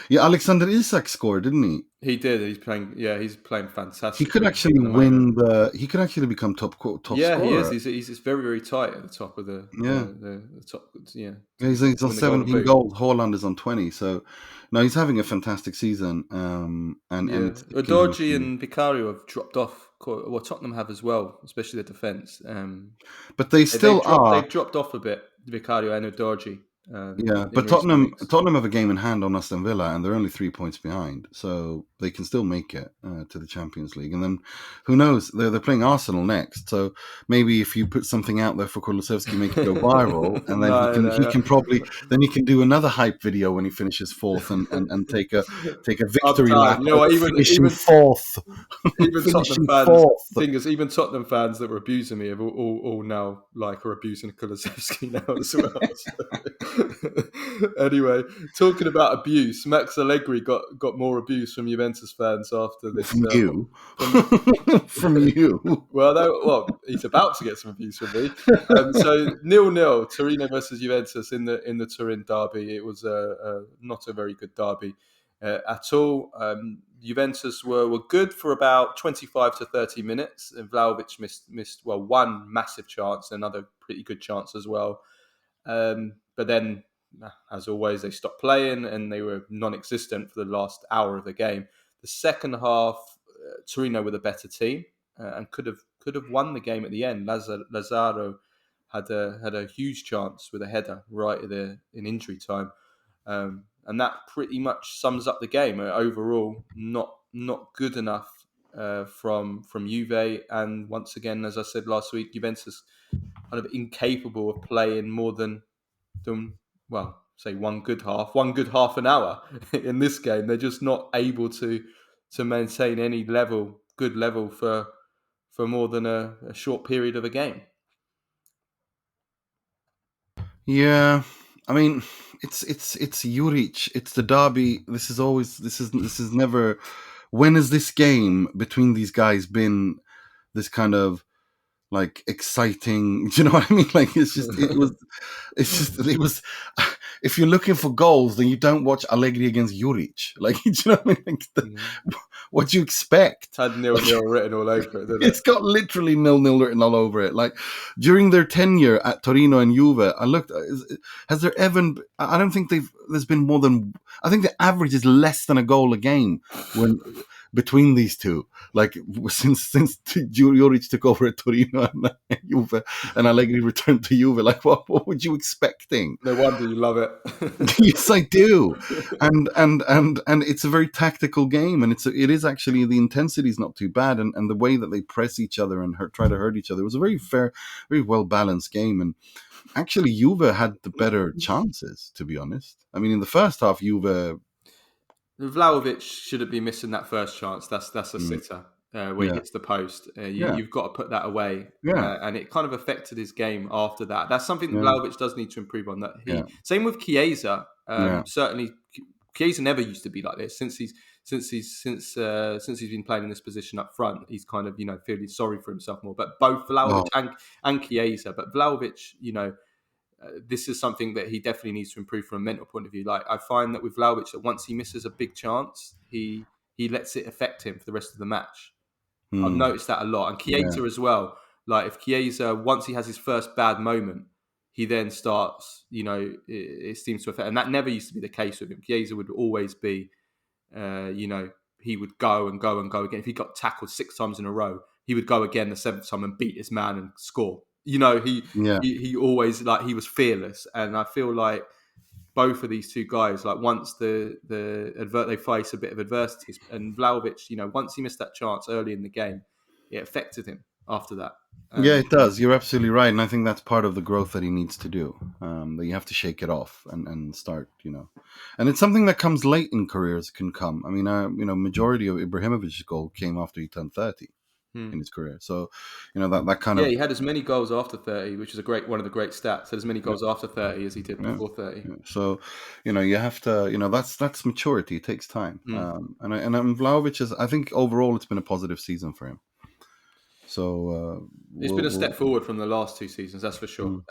[SPEAKER 3] Yeah, Alexander Isak scored, didn't he?
[SPEAKER 2] He did. He's playing. Yeah, he's playing
[SPEAKER 3] He could
[SPEAKER 2] fantastically
[SPEAKER 3] actually
[SPEAKER 2] at the moment.
[SPEAKER 3] win the. He could actually become top
[SPEAKER 2] Yeah, he is.
[SPEAKER 3] scorer.
[SPEAKER 2] He's very, very tight at the top of
[SPEAKER 3] Yeah,
[SPEAKER 2] the top. Yeah,
[SPEAKER 3] yeah, he's
[SPEAKER 2] to
[SPEAKER 3] on
[SPEAKER 2] win the Golden
[SPEAKER 3] 17
[SPEAKER 2] Boot.
[SPEAKER 3] goals. Haaland is on 20. So, no, he's having a fantastic season. And
[SPEAKER 2] Yeah,
[SPEAKER 3] it's taking him
[SPEAKER 2] Udogie
[SPEAKER 3] to.
[SPEAKER 2] and Vicario have dropped off. Well, Tottenham have as well, especially the defence.
[SPEAKER 3] But they still are.
[SPEAKER 2] They've dropped off a bit, Vicario and Udogie,
[SPEAKER 3] Yeah,
[SPEAKER 2] in
[SPEAKER 3] but
[SPEAKER 2] recent weeks.
[SPEAKER 3] Tottenham have a game in hand on Aston Villa, and they're only 3 points behind, so they can still make it to the Champions League. And then, who knows? They're playing Arsenal next, so maybe if you put something out there for Kulusevski, make it go viral, and then he
[SPEAKER 2] No.
[SPEAKER 3] can probably then he can do another hype video when he finishes fourth and take a
[SPEAKER 2] I'm
[SPEAKER 3] victory
[SPEAKER 2] tired.
[SPEAKER 3] lap
[SPEAKER 2] You know
[SPEAKER 3] at
[SPEAKER 2] what?
[SPEAKER 3] finishing fourth,
[SPEAKER 2] Even Tottenham
[SPEAKER 3] finishing
[SPEAKER 2] fans,
[SPEAKER 3] fourth.
[SPEAKER 2] even Tottenham fans that were abusing me have all now are abusing Kulusevski now as well. So, anyway, talking about abuse, Max Allegri got more abuse from Juventus fans after this.
[SPEAKER 3] From you,
[SPEAKER 2] From
[SPEAKER 3] from you.
[SPEAKER 2] well, he's about to get some abuse from me. So 0-0, Torino versus Juventus in the Turin derby. It was not a very good derby at all. Juventus were good for about 25 to 30 minutes. And Vlahovic missed one massive chance, another pretty good chance as well. But then, as always, they stopped playing and they were non-existent for the last hour of the game. The second half, Torino were the better team and could have won the game at the end. Lazaro had a huge chance with a header right in injury time. And that pretty much sums up the game. Overall, not not good enough from Juve. And once again, as I said last week, Juventus kind of incapable of playing more than well, say one good half an hour in this game. They're just not able to maintain any good level for more than a short period of a game.
[SPEAKER 3] Yeah, I mean, it's Juric. It's the derby. This is never. When has this game between these guys been this kind of like exciting? Do you know what I mean? Like it was. If you're looking for goals, then you don't watch Allegri against Juric. Like, do you know what I mean? What do you expect?
[SPEAKER 2] Had 0-0 written all over it, didn't
[SPEAKER 3] It's got literally 0-0 written all over it. Like during their tenure at Torino and Juve, I looked. Has there ever? I don't think there's been more than. I think the average is less than a goal a game when between these two. Like since Juric took over at Torino and Juve, and Allegri returned to Juve. Like what would you expecting?
[SPEAKER 2] No wonder you love it.
[SPEAKER 3] Yes, I do, and it's a very tactical game, and it is actually the intensity is not too bad, and the way that they press each other and try to hurt each other was a very fair, very well balanced game, and actually Juve had the better chances, to be honest. I mean, in the first half, Juve.
[SPEAKER 2] Vlahovic shouldn't be missing that first chance. That's a sitter where he hits the post. You've got to put that away. And it kind of affected his game after that. That's something that Vlahovic does need to improve on. Same with Chiesa. Certainly, Chiesa never used to be like this. Since he's been playing in this position up front, he's kind of feeling sorry for himself more. But both Vlahovic and Chiesa, but Vlahovic, this is something that he definitely needs to improve from a mental point of view. Like I find that with Vlahovic, that once he misses a big chance, he lets it affect him for the rest of the match. I've noticed that a lot. And Chiesa as well. Like if Chiesa, once he has his first bad moment, he then starts, it seems to affect. And that never used to be the case with him. Chiesa would always be, he would go and go and go again. If he got tackled 6 times in a row, he would go again the 7th time and beat his man and score. He always he was fearless, and I feel like both of these two guys, like once they face a bit of adversity, and Vlahovic, once he missed that chance early in the game, it affected him after that.
[SPEAKER 3] Yeah, it does. You're absolutely right, and I think that's part of the growth that he needs to do. That you have to shake it off and start, and it's something that comes late in careers. Can come. I mean, majority of Ibrahimovic's goal came after he turned 30. In his career, so that kind of
[SPEAKER 2] he had as many goals after 30, which is one of the great stats. Had as many goals after 30 as he did before 30.
[SPEAKER 3] Yeah. So you have to that's maturity. It takes time. And Vlahovic is, I think overall it's been a positive season for him. So
[SPEAKER 2] it's been a step forward from the last 2 seasons, that's for sure.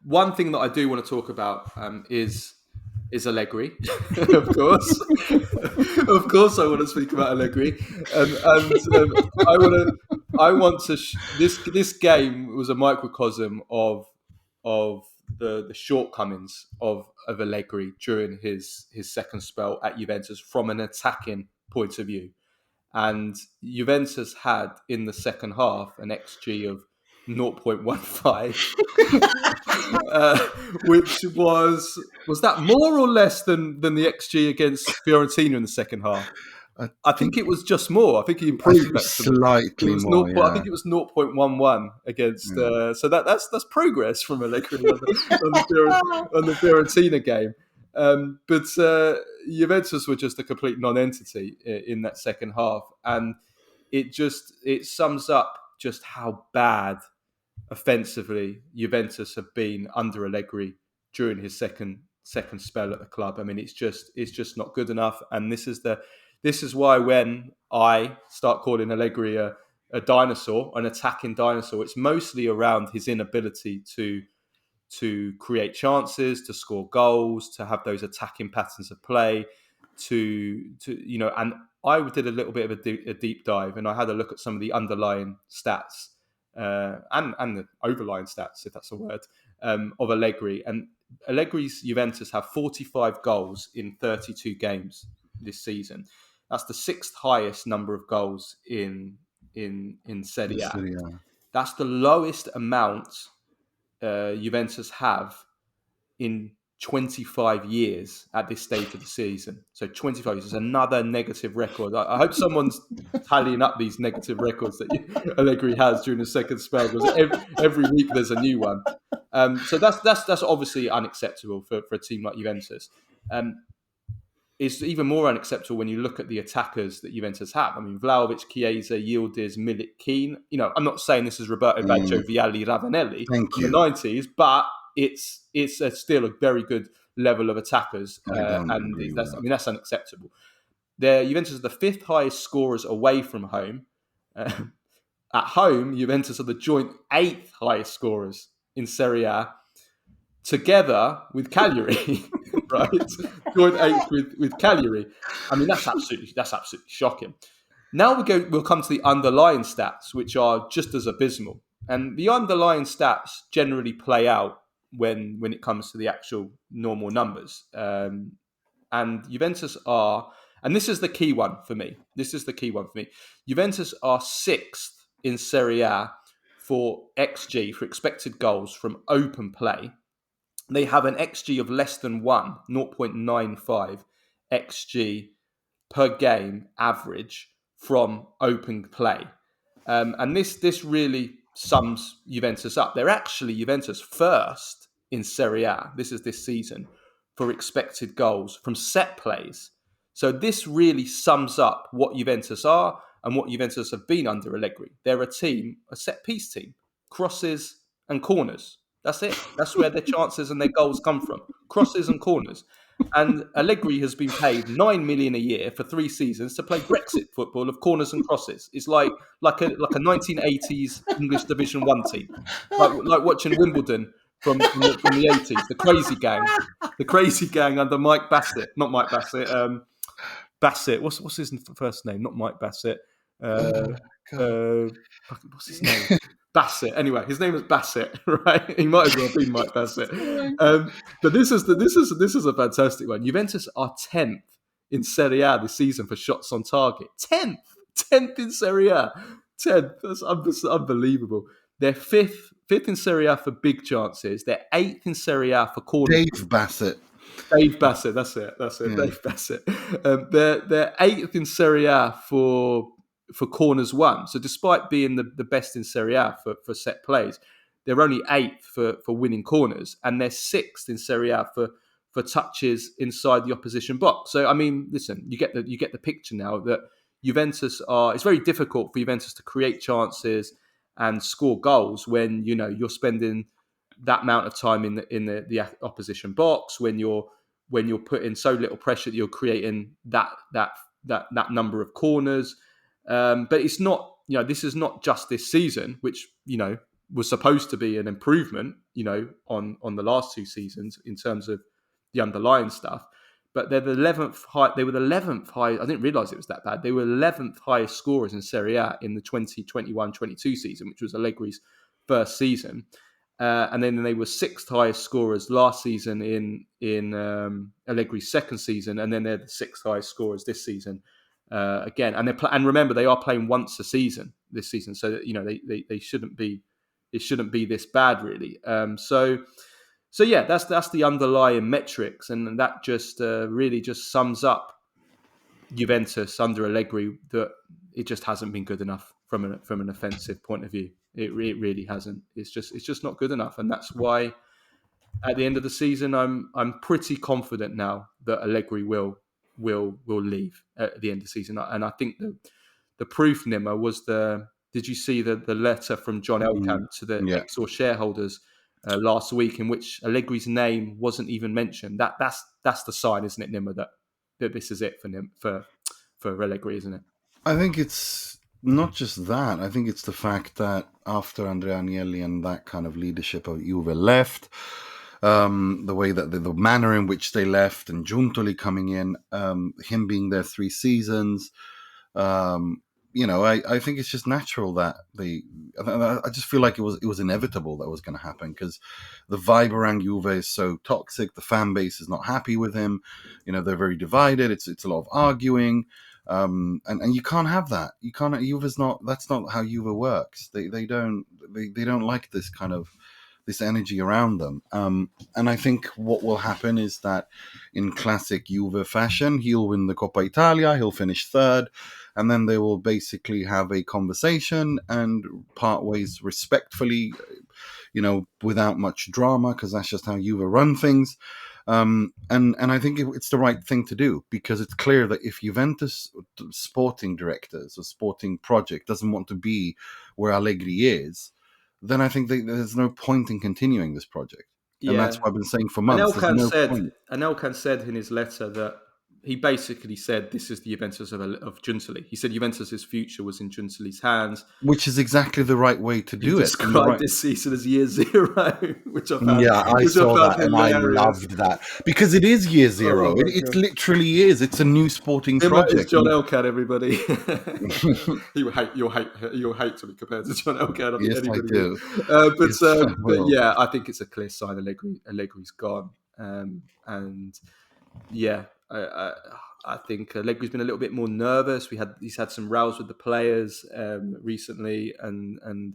[SPEAKER 2] One thing that I do want to talk about is Allegri, of course. Of course, I want to speak about Allegri, and I want to. This game was a microcosm of the shortcomings of Allegri during his second spell at Juventus from an attacking point of view, and Juventus had in the second half an XG of 0.15, which was that more or less than the XG against Fiorentina in the second half? I think it was just more. I think he improved that
[SPEAKER 3] slightly more.
[SPEAKER 2] I think it was 0.11 against. So that's progress from Allegri on the Fiorentina game. But Juventus were just a complete non-entity in that second half, and it sums up just how bad offensively Juventus have been under Allegri during his second spell at the club. I mean, it's just not good enough, and this is why when I start calling Allegri a dinosaur, an attacking dinosaur, it's mostly around his inability to create chances, to score goals, to have those attacking patterns of play, and I did a little bit of a deep dive, and I had a look at some of the underlying stats and the overlying stats, if that's a word, of Allegri. And Allegri's Juventus have 45 goals in 32 games this season. That's the 6th highest number of goals in Serie A. That's the lowest amount Juventus have in 25 years at this stage of the season. So 25 years is another negative record. I hope someone's tallying up these negative records that Allegri has during the second spell, because every week there's a new one. So that's obviously unacceptable for a team like Juventus. It's even more unacceptable when you look at the attackers that Juventus have. I mean, Vlahovic, Chiesa, Yildiz, Milik, Keane. I'm not saying this is Roberto Baggio, Vialli, Ravanelli
[SPEAKER 3] Thank
[SPEAKER 2] from
[SPEAKER 3] you.
[SPEAKER 2] the 90s, but it's still a very good level of attackers. That's unacceptable. Juventus are the 5th highest scorers away from home. At home, Juventus are the joint 8th highest scorers in Serie A, together with Cagliari, right? Joint 8th with Cagliari. I mean, that's absolutely shocking. Now we'll come to the underlying stats, which are just as abysmal. And the underlying stats generally play out when it comes to the actual normal numbers. And Juventus are, and this is the key one for me. Juventus are 6th in Serie A for XG, for expected goals from open play. They have an XG of less than 1, 0.95 XG per game average from open play. And this really sums Juventus up. They're actually Juventus first in Serie A. This is this season for expected goals from set plays. So this really sums up what Juventus are and what Juventus have been under Allegri. They're a set-piece team, crosses and corners. That's it. That's where their chances and their goals come from, crosses and corners. And Allegri has been paid $9 million a year for 3 seasons to play Brexit football of corners and crosses. It's like a 1980s English Division 1 team, like watching Wimbledon from the 80s. The crazy gang under Mike Bassett, not Mike Bassett. Bassett. What's his first name? Not Mike Bassett. What's his name? Bassett. Anyway, his name is Bassett, right? He might as well have been Mike Bassett. But this is a fantastic one. Juventus are 10th in Serie A this season for shots on target. 10th in Serie A. 10th. That's unbelievable. They're fifth in Serie A for big chances. They're 8th in Serie A for corners.
[SPEAKER 3] Dave Bassett.
[SPEAKER 2] That's it. Yeah. Dave Bassett. They're 8th in Serie A for corners won. So despite being the best in Serie A for set plays, they're only 8th for winning corners, and they're 6th in Serie A for touches inside the opposition box. So I mean, listen, you get the picture now that Juventus are. It's very difficult for Juventus to create chances and score goals when you're spending that amount of time in the opposition box, when you're putting so little pressure that you're creating that number of corners. But it's not, this is not just this season, which, was supposed to be an improvement, on the last 2 seasons in terms of the underlying stuff. But they're the 11th high. They were the 11th high. I didn't realize it was that bad. They were 11th highest scorers in Serie A in the 2021-22 season, which was Allegri's first season. And then they were 6th highest scorers last season in Allegri's second season, and then they're the 6th highest scorers this season. Again, and remember, they are playing once a season this season, so that, they shouldn't be. It shouldn't be this bad, really. So yeah, that's the underlying metrics, and that just really just sums up Juventus under Allegri, that it just hasn't been good enough from an offensive point of view. It really hasn't. It's just not good enough, and that's why at the end of the season, I'm pretty confident now that Allegri will leave at the end of the season. And I think the proof, Nima, was did you see the letter from John Elkann to the Exor shareholders last week, in which Allegri's name wasn't even mentioned? That's the sign, isn't it, Nima, that this is it for Allegri, isn't it?
[SPEAKER 3] I think it's not just that. I think it's the fact that after Andrea Agnelli and that kind of leadership of Juve left, the way that the manner in which they left, and Giuntoli coming in, him being there 3 seasons, I think it's just natural that I just feel like it was inevitable that was going to happen, because the vibe around Juve is so toxic. The fan base is not happy with him. They're very divided. It's a lot of arguing. And you can't have that. You can't. Juve's not. That's not how Juve works. They don't like this kind of this energy around them. And I think what will happen is that in classic Juve fashion, he'll win the Coppa Italia, he'll finish third, and then they will basically have a conversation and part ways respectfully, without much drama, because that's just how Juve run things. And I think it's the right thing to do, because it's clear that if Juventus sporting directors or sporting project doesn't want to be where Allegri is, then I think there's no point in continuing this project. And that's
[SPEAKER 2] Yeah.
[SPEAKER 3] what I've been saying for months. There's no point.
[SPEAKER 2] Anelkan said in his letter that he basically said this is the Juventus of Giuntoli. He said Juventus's future was in Giuntoli's hands.
[SPEAKER 3] Which is exactly the right way to do
[SPEAKER 2] he
[SPEAKER 3] it.
[SPEAKER 2] Described this season as year zero, which I found.
[SPEAKER 3] Yeah, I saw that and I
[SPEAKER 2] hilarious.
[SPEAKER 3] loved that, because it is year zero.
[SPEAKER 2] Oh,
[SPEAKER 3] it literally is. It's a new sporting project.
[SPEAKER 2] It's John Elkann, everybody. You'll hate to be compared to John Elkann.
[SPEAKER 3] Yes, I do.
[SPEAKER 2] But yeah, I think it's a clear sign Allegri's gone, and yeah, I think Allegri's been a little bit more nervous. He's had some rows with the players recently, and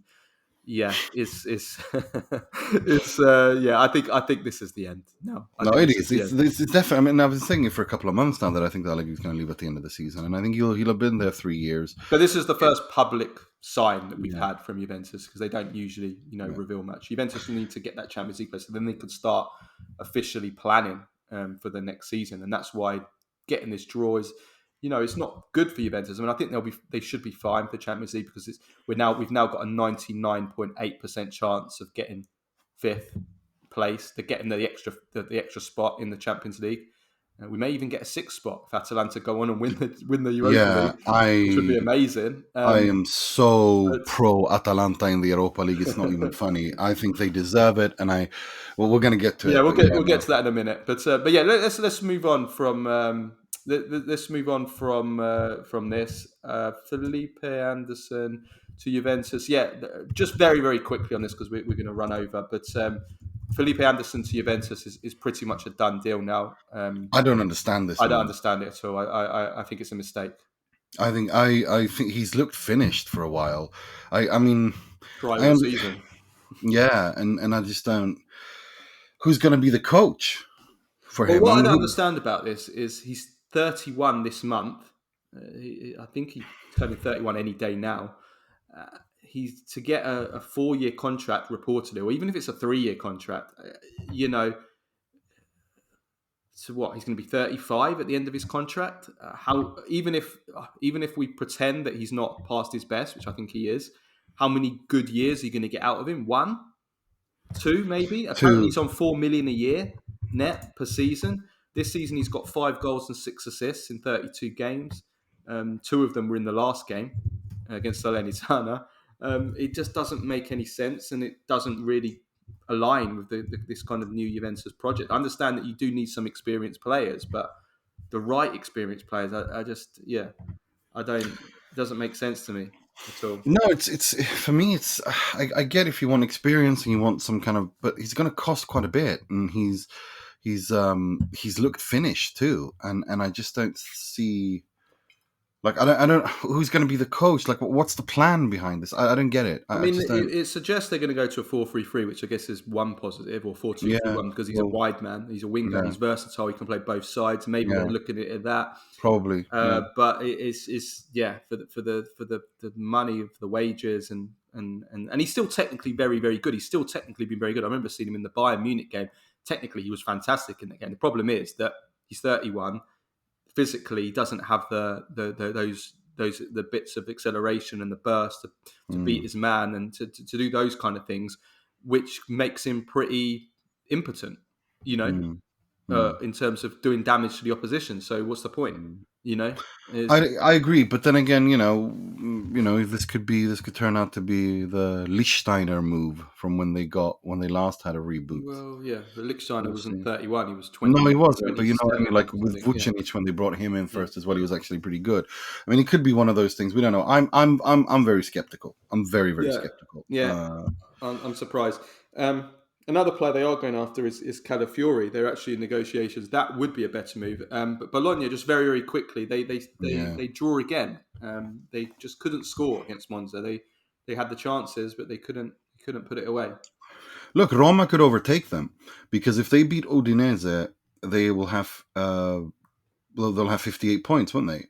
[SPEAKER 2] yeah, it's yeah. I think this is the end. No,
[SPEAKER 3] it is. It's definitely. I mean, I've been saying it for a couple of months now that I think that Allegri's going to leave at the end of the season, and I think he'll have been there 3 years.
[SPEAKER 2] But this is the first public sign that we've had from Juventus, because they don't usually, reveal much. Juventus will need to get that Champions League place, so then they could start officially planning for the next season, and that's why getting this draw is, it's not good for Juventus. I mean, I think they should be fine for Champions League, because we've now got a 99.8% chance of getting fifth place. They're getting the extra spot in the Champions League. We may even get a sixth spot if Atalanta go on and win the Europa League, which would be amazing.
[SPEAKER 3] I am so pro Atalanta in the Europa League. It's not even funny. I think they deserve it, and we're going to get to it.
[SPEAKER 2] Yeah, we'll get to that in a minute. But yeah, let's move on from. Let's move on from this. Felipe Anderson to Juventus. Yeah, just very, very quickly on this, because we're going to run over. But Felipe Anderson to Juventus is pretty much a done deal now.
[SPEAKER 3] I don't understand this.
[SPEAKER 2] I don't understand it at all. I think it's a mistake.
[SPEAKER 3] I think he's looked finished for a while. I mean,
[SPEAKER 2] dry season.
[SPEAKER 3] Yeah, and I just don't. Who's going to be the coach for him?
[SPEAKER 2] What I don't understand about this is he's 31 this month. I think he's turning 31 any day now. He's to get a 4-year contract reportedly, or even if it's a 3-year contract, so what? He's going to be 35 at the end of his contract. Even if we pretend that he's not past his best, which I think he is, how many good years are you going to get out of him? 1, 2, maybe. Apparently, he's on 4 million a year net per season. This season, he's got 5 goals and 6 assists in 32 games. 2 of them were in the last game against Salernitana. It just doesn't make any sense, and it doesn't really align with this kind of new Juventus project. I understand that you do need some experienced players, but the right experienced players, it doesn't make sense to me at all.
[SPEAKER 3] No, it's for me. It's I get if you want experience and you want some kind of, but he's going to cost quite a bit, and he's looked finished too, and I just don't see. Like I don't. Who's going to be the coach? Like, what's the plan behind this? I don't get it.
[SPEAKER 2] I mean, it suggests they're going to go to a 4-3-3, which I guess is one positive, or 4-2-3-1, because he's a wide man. He's a winger. Yeah. He's versatile. He can play both sides. Maybe they're looking at that.
[SPEAKER 3] Probably.
[SPEAKER 2] But it's for the money of the wages and he's still technically very, very good. He's still technically been very good. I remember seeing him in the Bayern Munich game. Technically, he was fantastic in that game. The problem is that he's 31. Physically, he doesn't have those bits of acceleration and the burst to beat his man and to do those kind of things, which makes him pretty impotent, in terms of doing damage to the opposition. So what's the point?
[SPEAKER 3] I agree, but then again, this could turn out to be the Lichtsteiner move from when they last had a reboot.
[SPEAKER 2] Well, yeah, but Lichtsteiner wasn't 31; he was 20.
[SPEAKER 3] No, he wasn't. But what I mean, like with Vucinic, when they brought him in first as well, he was actually pretty good. I mean, it could be one of those things. We don't know. I'm very skeptical. I'm very, very skeptical.
[SPEAKER 2] Yeah, I'm surprised. Another player they are going after is Calafiori. They're actually in negotiations. That would be a better move. But Bologna, just very, very quickly, they draw again. They just couldn't score against Monza. They had the chances, but they couldn't put it away.
[SPEAKER 3] Look, Roma could overtake them because if they beat Udinese, they will have they'll have 58 points, won't they?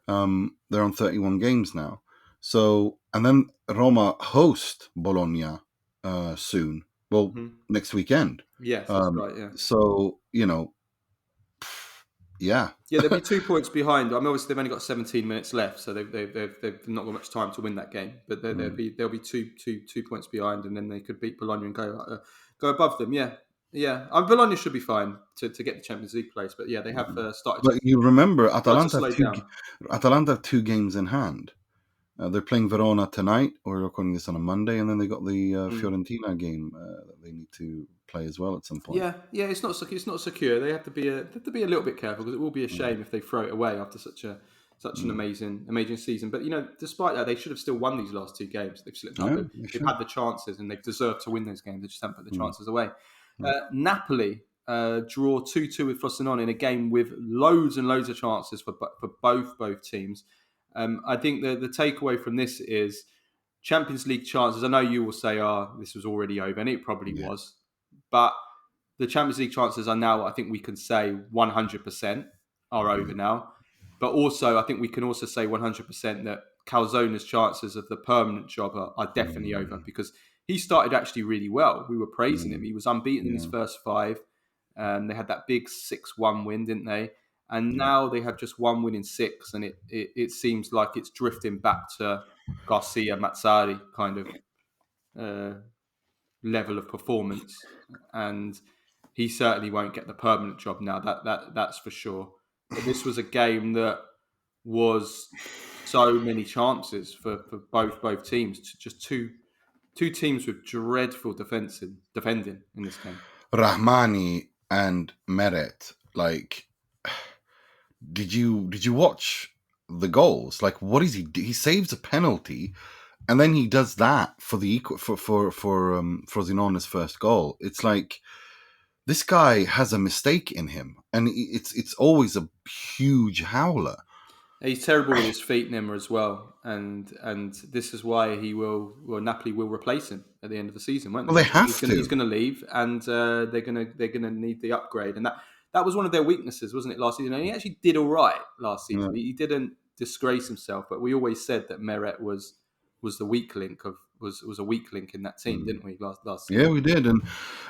[SPEAKER 3] They're on 31 games now. So, and then Roma host Bologna soon. Well, next weekend.
[SPEAKER 2] Yes, that's right. Yeah.
[SPEAKER 3] So, yeah.
[SPEAKER 2] Yeah, they'll be 2 points behind. I mean, obviously they've only got 17 minutes left, so they've not got much time to win that game. But they'll be 2 points behind, and then they could beat Bologna and go above them. Yeah, yeah. Bologna should be fine to get the Champions League place. But yeah, they have started.
[SPEAKER 3] But you remember, Atalanta
[SPEAKER 2] slow down.
[SPEAKER 3] Atalanta have 2 games in hand. They're playing Verona tonight. We're recording this on a Monday, and then they got the Fiorentina game that they need to play as well at some point.
[SPEAKER 2] Yeah. It's not secure. They have to be a little bit careful because it will be a shame if they throw it away after such an amazing season. But despite that, they should have still won these last 2 games. They've slipped up. They've had the chances and they've deserved to win those games. They just haven't put the chances away. Napoli draw 2-2 with Frosinone in a game with loads and loads of chances for both teams. I think the takeaway from this is Champions League chances. I know you will say, this was already over, and it probably was. But the Champions League chances are now, I think we can say 100% are over now. But also, I think we can also say 100% that Calzone's chances of the permanent job are definitely over because he started actually really well. We were praising him. He was unbeaten in his first 5. They had that big 6-1 win, didn't they? And now they have just 1 win in 6, and it seems like it's drifting back to Garcia Mazzari kind of level of performance, and he certainly won't get the permanent job now. That's for sure. But this was a game that was so many chances for both teams. Just two teams with dreadful defending in this game.
[SPEAKER 3] Rrahmani and Meret, like, did you watch the goals? Like, what is he do? He saves a penalty, and then he does that for the for Frosinone's first goal. It's like this guy has a mistake in him, and it's always a huge howler.
[SPEAKER 2] He's terrible with his feet, Nima, as well, and this is why Napoli will replace him at the end of the season, won't they?
[SPEAKER 3] Well, they have to.
[SPEAKER 2] He's going to leave, and they're gonna need the upgrade, and that was one of their weaknesses, wasn't it, last season? And he actually did all right last season. Yeah. He didn't disgrace himself, but we always said that Meret was the weak link was a weak link in that team, didn't we? Last season?
[SPEAKER 3] Yeah, we did,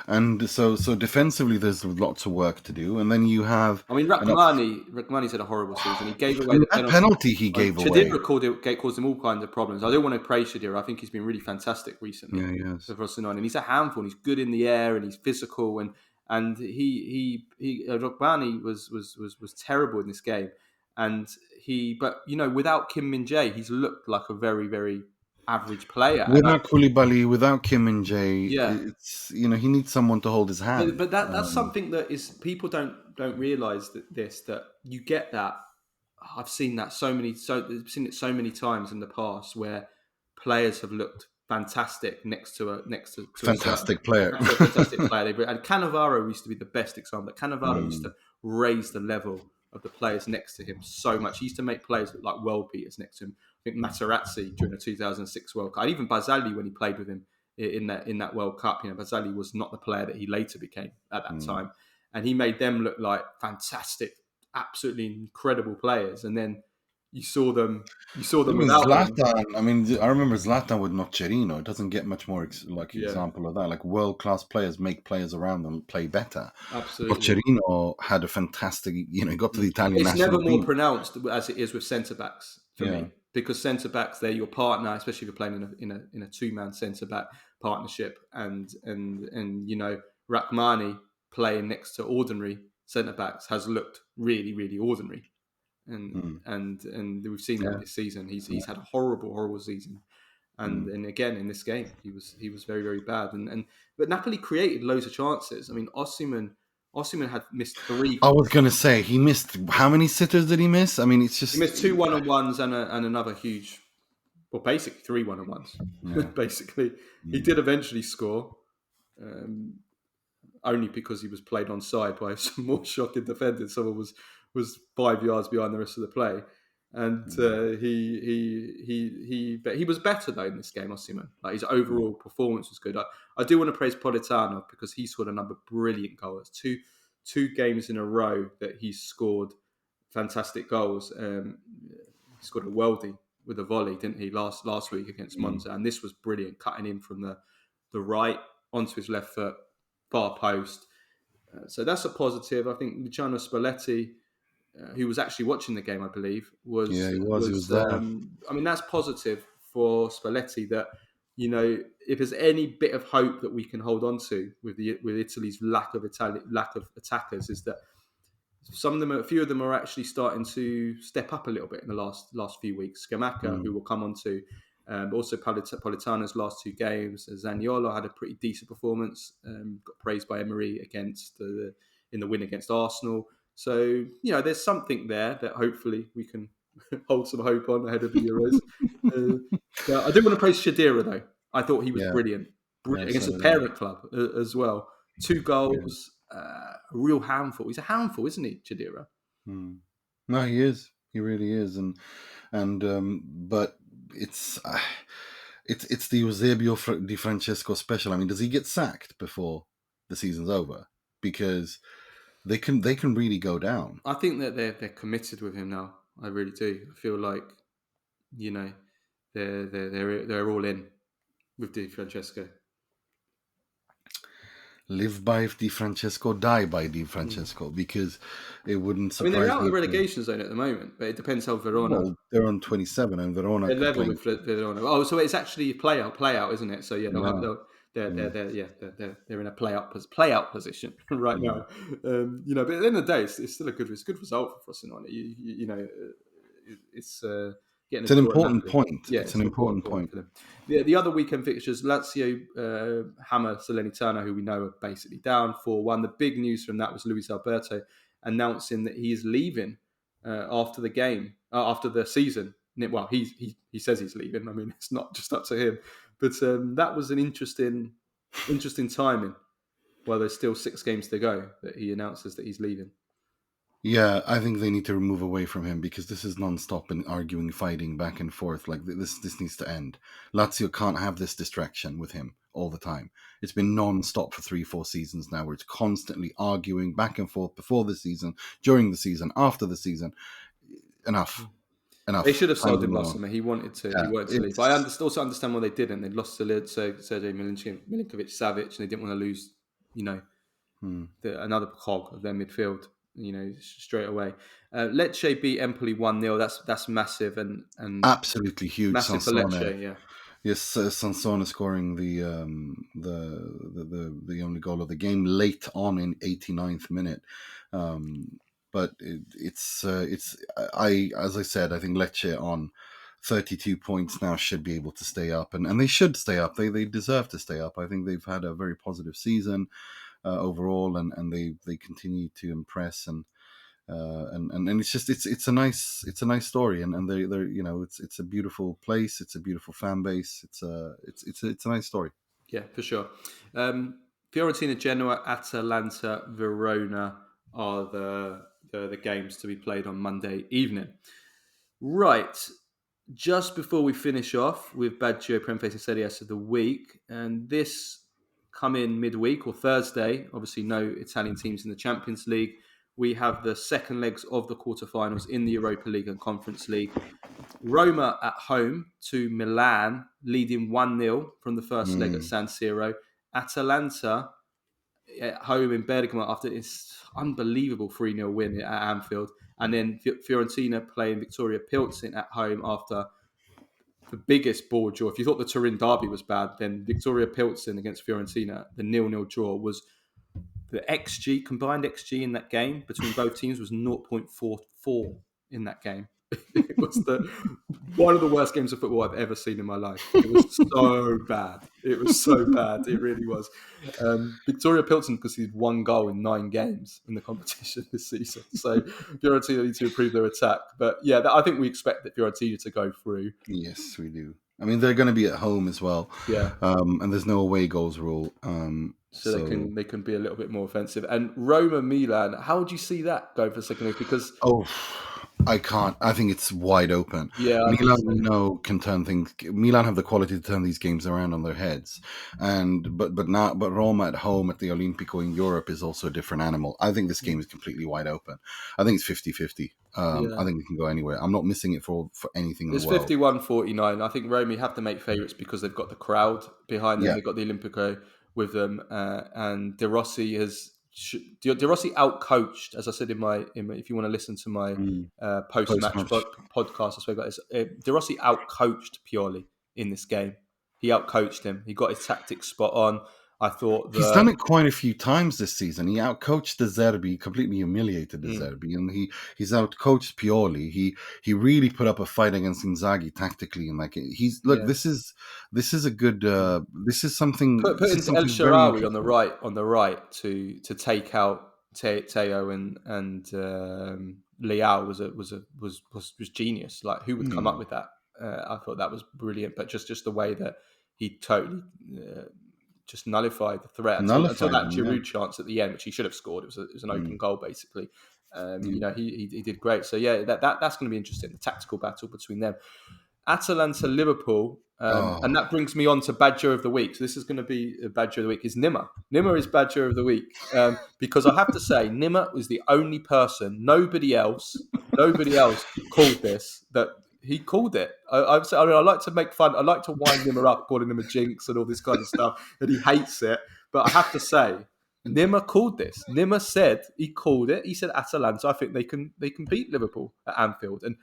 [SPEAKER 3] and so defensively, there's lots of work to do, and then you have.
[SPEAKER 2] I mean, Rrahmani's had a horrible season. He gave away the
[SPEAKER 3] penalty. He gave away.
[SPEAKER 2] Shadira caused him all kinds of problems. I don't want to praise Shadira. I think he's been really fantastic recently.
[SPEAKER 3] Yeah, he has.
[SPEAKER 2] For Frosinone, and he's a handful. And he's good in the air, and he's physical, and Rrahmani was terrible in this game, but without Kim Min-jae, he's looked like a very, very average player.
[SPEAKER 3] Without Koulibaly, without Kim Min-jae, it's he needs someone to hold his hand.
[SPEAKER 2] But that's something that is people don't realise that you get that. I've seen that so many times in the past where players have looked fantastic next to a
[SPEAKER 3] fantastic player.
[SPEAKER 2] And Cannavaro used to be the best example. Cannavaro used to raise the level of the players next to him so much. He used to make players look like world beaters next to him. I think Materazzi during the 2006 World Cup, and even Bazzagli when he played with him in that World Cup. Bazzagli was not the player that he later became at that time, and he made them look like fantastic, absolutely incredible players. And then you saw them without
[SPEAKER 3] Zlatan. I mean, I remember Zlatan with Nocerino. It doesn't get much more example of that. Like world-class players make players around them play better.
[SPEAKER 2] Absolutely.
[SPEAKER 3] Nocerino had a fantastic, he got to the Italian national team.
[SPEAKER 2] It's never more pronounced as it is with centre-backs for me. Because centre-backs, they're your partner, especially if you're playing in a two-man centre-back partnership. And Rrahmani playing next to ordinary centre-backs has looked really, really ordinary. And we've seen that this season. He's had a horrible season, and again in this game he was very, very bad. But Napoli created loads of chances. I mean, Osimhen had missed 3.
[SPEAKER 3] I was going to say he missed how many sitters did he miss? I mean, it's just
[SPEAKER 2] he missed 2 1-on-1s and another huge, well, basically 3 1-on-1s. Yeah. Basically, he did eventually score. Only because he was played onside by some more shocking defenders. Someone was 5 yards behind the rest of the play. And he was better though in this game, Osimhen. Like his overall performance was good. I do want to praise Politano because he scored another brilliant goal. It's two games in a row that he scored fantastic goals. He scored a worldie with a volley, didn't he, last week against Monza? And this was brilliant, cutting in from the right onto his left foot, far post. So that's a positive. I think Luciano Spalletti, who was actually watching the game, I believe, was.
[SPEAKER 3] Yeah, he was there.
[SPEAKER 2] I mean, that's positive for Spalletti that, you know, if there's any bit of hope that we can hold on to with Italy's lack of attackers, is that a few of them are actually starting to step up a little bit in the last few weeks. Scamacca, who we'll come on to, also Politano's last two games. Zaniolo had a pretty decent performance, got praised by Emery in the win against Arsenal. So, you know, there's something there that hopefully we can hold some hope on ahead of the Euros. I do want to praise Shadira, though. I thought he was brilliant against the parent club as well. 2 goals, a real handful. He's a handful, isn't he, Shadira?
[SPEAKER 3] No, he is. He really is. But it's the Eusebio Di Francesco special. I mean, does he get sacked before the season's over? Because they can really go down.
[SPEAKER 2] I think that they're committed with him now. I really do. I feel like, you know, they're all in with Di Francesco.
[SPEAKER 3] Live by Di Francesco, die by Di Francesco, because it wouldn't surprise me.
[SPEAKER 2] I mean, they're out of the relegation zone at the moment, but it depends how Verona.
[SPEAKER 3] Well, they're on 27, and Verona.
[SPEAKER 2] They're level with Verona. Oh, so it's actually a play out, isn't it? So yeah, they're in a play out position right now. You know, but at the end of the day, it's still a good result for Frosinone. You know, it's.
[SPEAKER 3] It's an important point. Yeah, it's an important point
[SPEAKER 2] for them. The other weekend fixtures, Lazio hammer Salernitana, who we know are basically down 4-1. The big news from that was Luis Alberto announcing that he is leaving after the game, after the season. Well, he says he's leaving. I mean, it's not just up to him. But that was an interesting timing. While there's still 6 games to go, that he announces that he's leaving.
[SPEAKER 3] Yeah, I think they need to move away from him because this is non-stop and arguing, fighting back and forth. Like this needs to end. Lazio can't have this distraction with him all the time. It's been non-stop for 3-4 seasons now, where it's constantly arguing back and forth before the season, during the season, after the season. Enough.
[SPEAKER 2] They should have sold him last summer. He wanted to. He wanted to leave. But I also understand why they didn't. They lost to Sergej Milinkovic-Savic, and they didn't want to lose, you know, another cog of their midfield. You know, straight away. Lecce beat Empoli 1-0. That's massive and
[SPEAKER 3] absolutely huge.
[SPEAKER 2] Massive
[SPEAKER 3] Sansone.
[SPEAKER 2] for Lecce, yeah.
[SPEAKER 3] Yes, Sansone scoring the only goal of the game late on in 89th minute. But as I said, I think Lecce on 32 points now should be able to stay up, and they should stay up. They deserve to stay up. I think they've had a very positive season. Overall, and they continue to impress, and it's a nice story, and they're you know it's a beautiful place, it's a beautiful fan base, it's a nice story.
[SPEAKER 2] Yeah, for sure. Fiorentina, Genoa, Atalanta, Verona are the games to be played on Monday evening. Right. Just before we finish off with Baggio Premface and Serie Ass of the week, and this come in midweek or Thursday, obviously no Italian teams in the Champions League. We have the second legs of the quarterfinals in the Europa League and Conference League. Roma at home to Milan, leading 1-0 from the first leg at San Siro. Atalanta at home in Bergamo after this unbelievable 3-0 win at Anfield. And then Fiorentina playing Victoria Pilsen at home after the biggest ball draw. If you thought the Turin derby was bad, then Victoria Pilsen against Fiorentina, the 0-0 draw was the combined XG in that game between both teams was 0.44 in that game. It was one of the worst games of football I've ever seen in my life. It was so bad. It was so bad. It really was. Victoria Pilsen conceded 1 goal in 9 games in the competition this season. So Fiorentina need to improve their attack. But yeah, I think we expect that Fiorentina to go through.
[SPEAKER 3] Yes, we do. I mean, they're going to be at home as well.
[SPEAKER 2] Yeah.
[SPEAKER 3] And there's no away goals rule.
[SPEAKER 2] So they can be a little bit more offensive. And Roma Milan, how would you see that going for the second leg? Because
[SPEAKER 3] I can't. I think it's wide open.
[SPEAKER 2] Yeah, I think
[SPEAKER 3] Milan,
[SPEAKER 2] so.
[SPEAKER 3] we know, can turn things. Milan have the quality to turn these games around on their heads, and but Roma at home at the Olimpico in Europe is also a different animal. I think this game is completely wide open. I think it's 50-50. I
[SPEAKER 2] Yeah.
[SPEAKER 3] think it can go anywhere. I'm not missing it for anything in the
[SPEAKER 2] It's
[SPEAKER 3] world.
[SPEAKER 2] 51-49. I think Roma have to make favourites because they've got the crowd behind them.
[SPEAKER 3] Yeah.
[SPEAKER 2] They've got the Olimpico with them, and De Rossi De Rossi outcoached, as I said if you want to listen to my post
[SPEAKER 3] Post
[SPEAKER 2] match
[SPEAKER 3] match.
[SPEAKER 2] podcast, I spoke about this. De Rossi outcoached Pioli in this game. He outcoached him. He got his tactics spot on. I thought
[SPEAKER 3] He's done
[SPEAKER 2] that.
[SPEAKER 3] it quite a few times this season. He outcoached De Zerbi, completely humiliated De
[SPEAKER 2] Mm,
[SPEAKER 3] Zerbi, and he's outcoached Pioli. He really put up a fight against Inzaghi tactically, and like he's look.
[SPEAKER 2] yeah.
[SPEAKER 3] This is a good. This is
[SPEAKER 2] Putting El
[SPEAKER 3] something very
[SPEAKER 2] Shaarawy
[SPEAKER 3] interesting.
[SPEAKER 2] on the right to take out Teo and Leao was genius. Like, who would come up
[SPEAKER 3] Hmm.
[SPEAKER 2] with that? I thought that was brilliant, but just the way that he totally just nullified the threat until
[SPEAKER 3] Nullified
[SPEAKER 2] that
[SPEAKER 3] them, yeah.
[SPEAKER 2] Giroud chance at the end, which he should have scored. It was an open
[SPEAKER 3] Mm,
[SPEAKER 2] goal basically.
[SPEAKER 3] yeah.
[SPEAKER 2] He did great. So yeah, that's going to be interesting. The tactical battle between them. Atalanta Liverpool, and
[SPEAKER 3] Oh,
[SPEAKER 2] that brings me on to Badger of the Week. So this is going to be a Badger of the Week. Is Nima? Nima is Badger of the Week, because I have to say Nima was the only person. Nobody else called this. That he called it. I like to make fun. I like to wind Nima up, calling him a jinx and all this kind of stuff, and he hates it. But I have to say, Nima called this. Nima said he called it. He said Atalanta. I think they can beat Liverpool at Anfield, and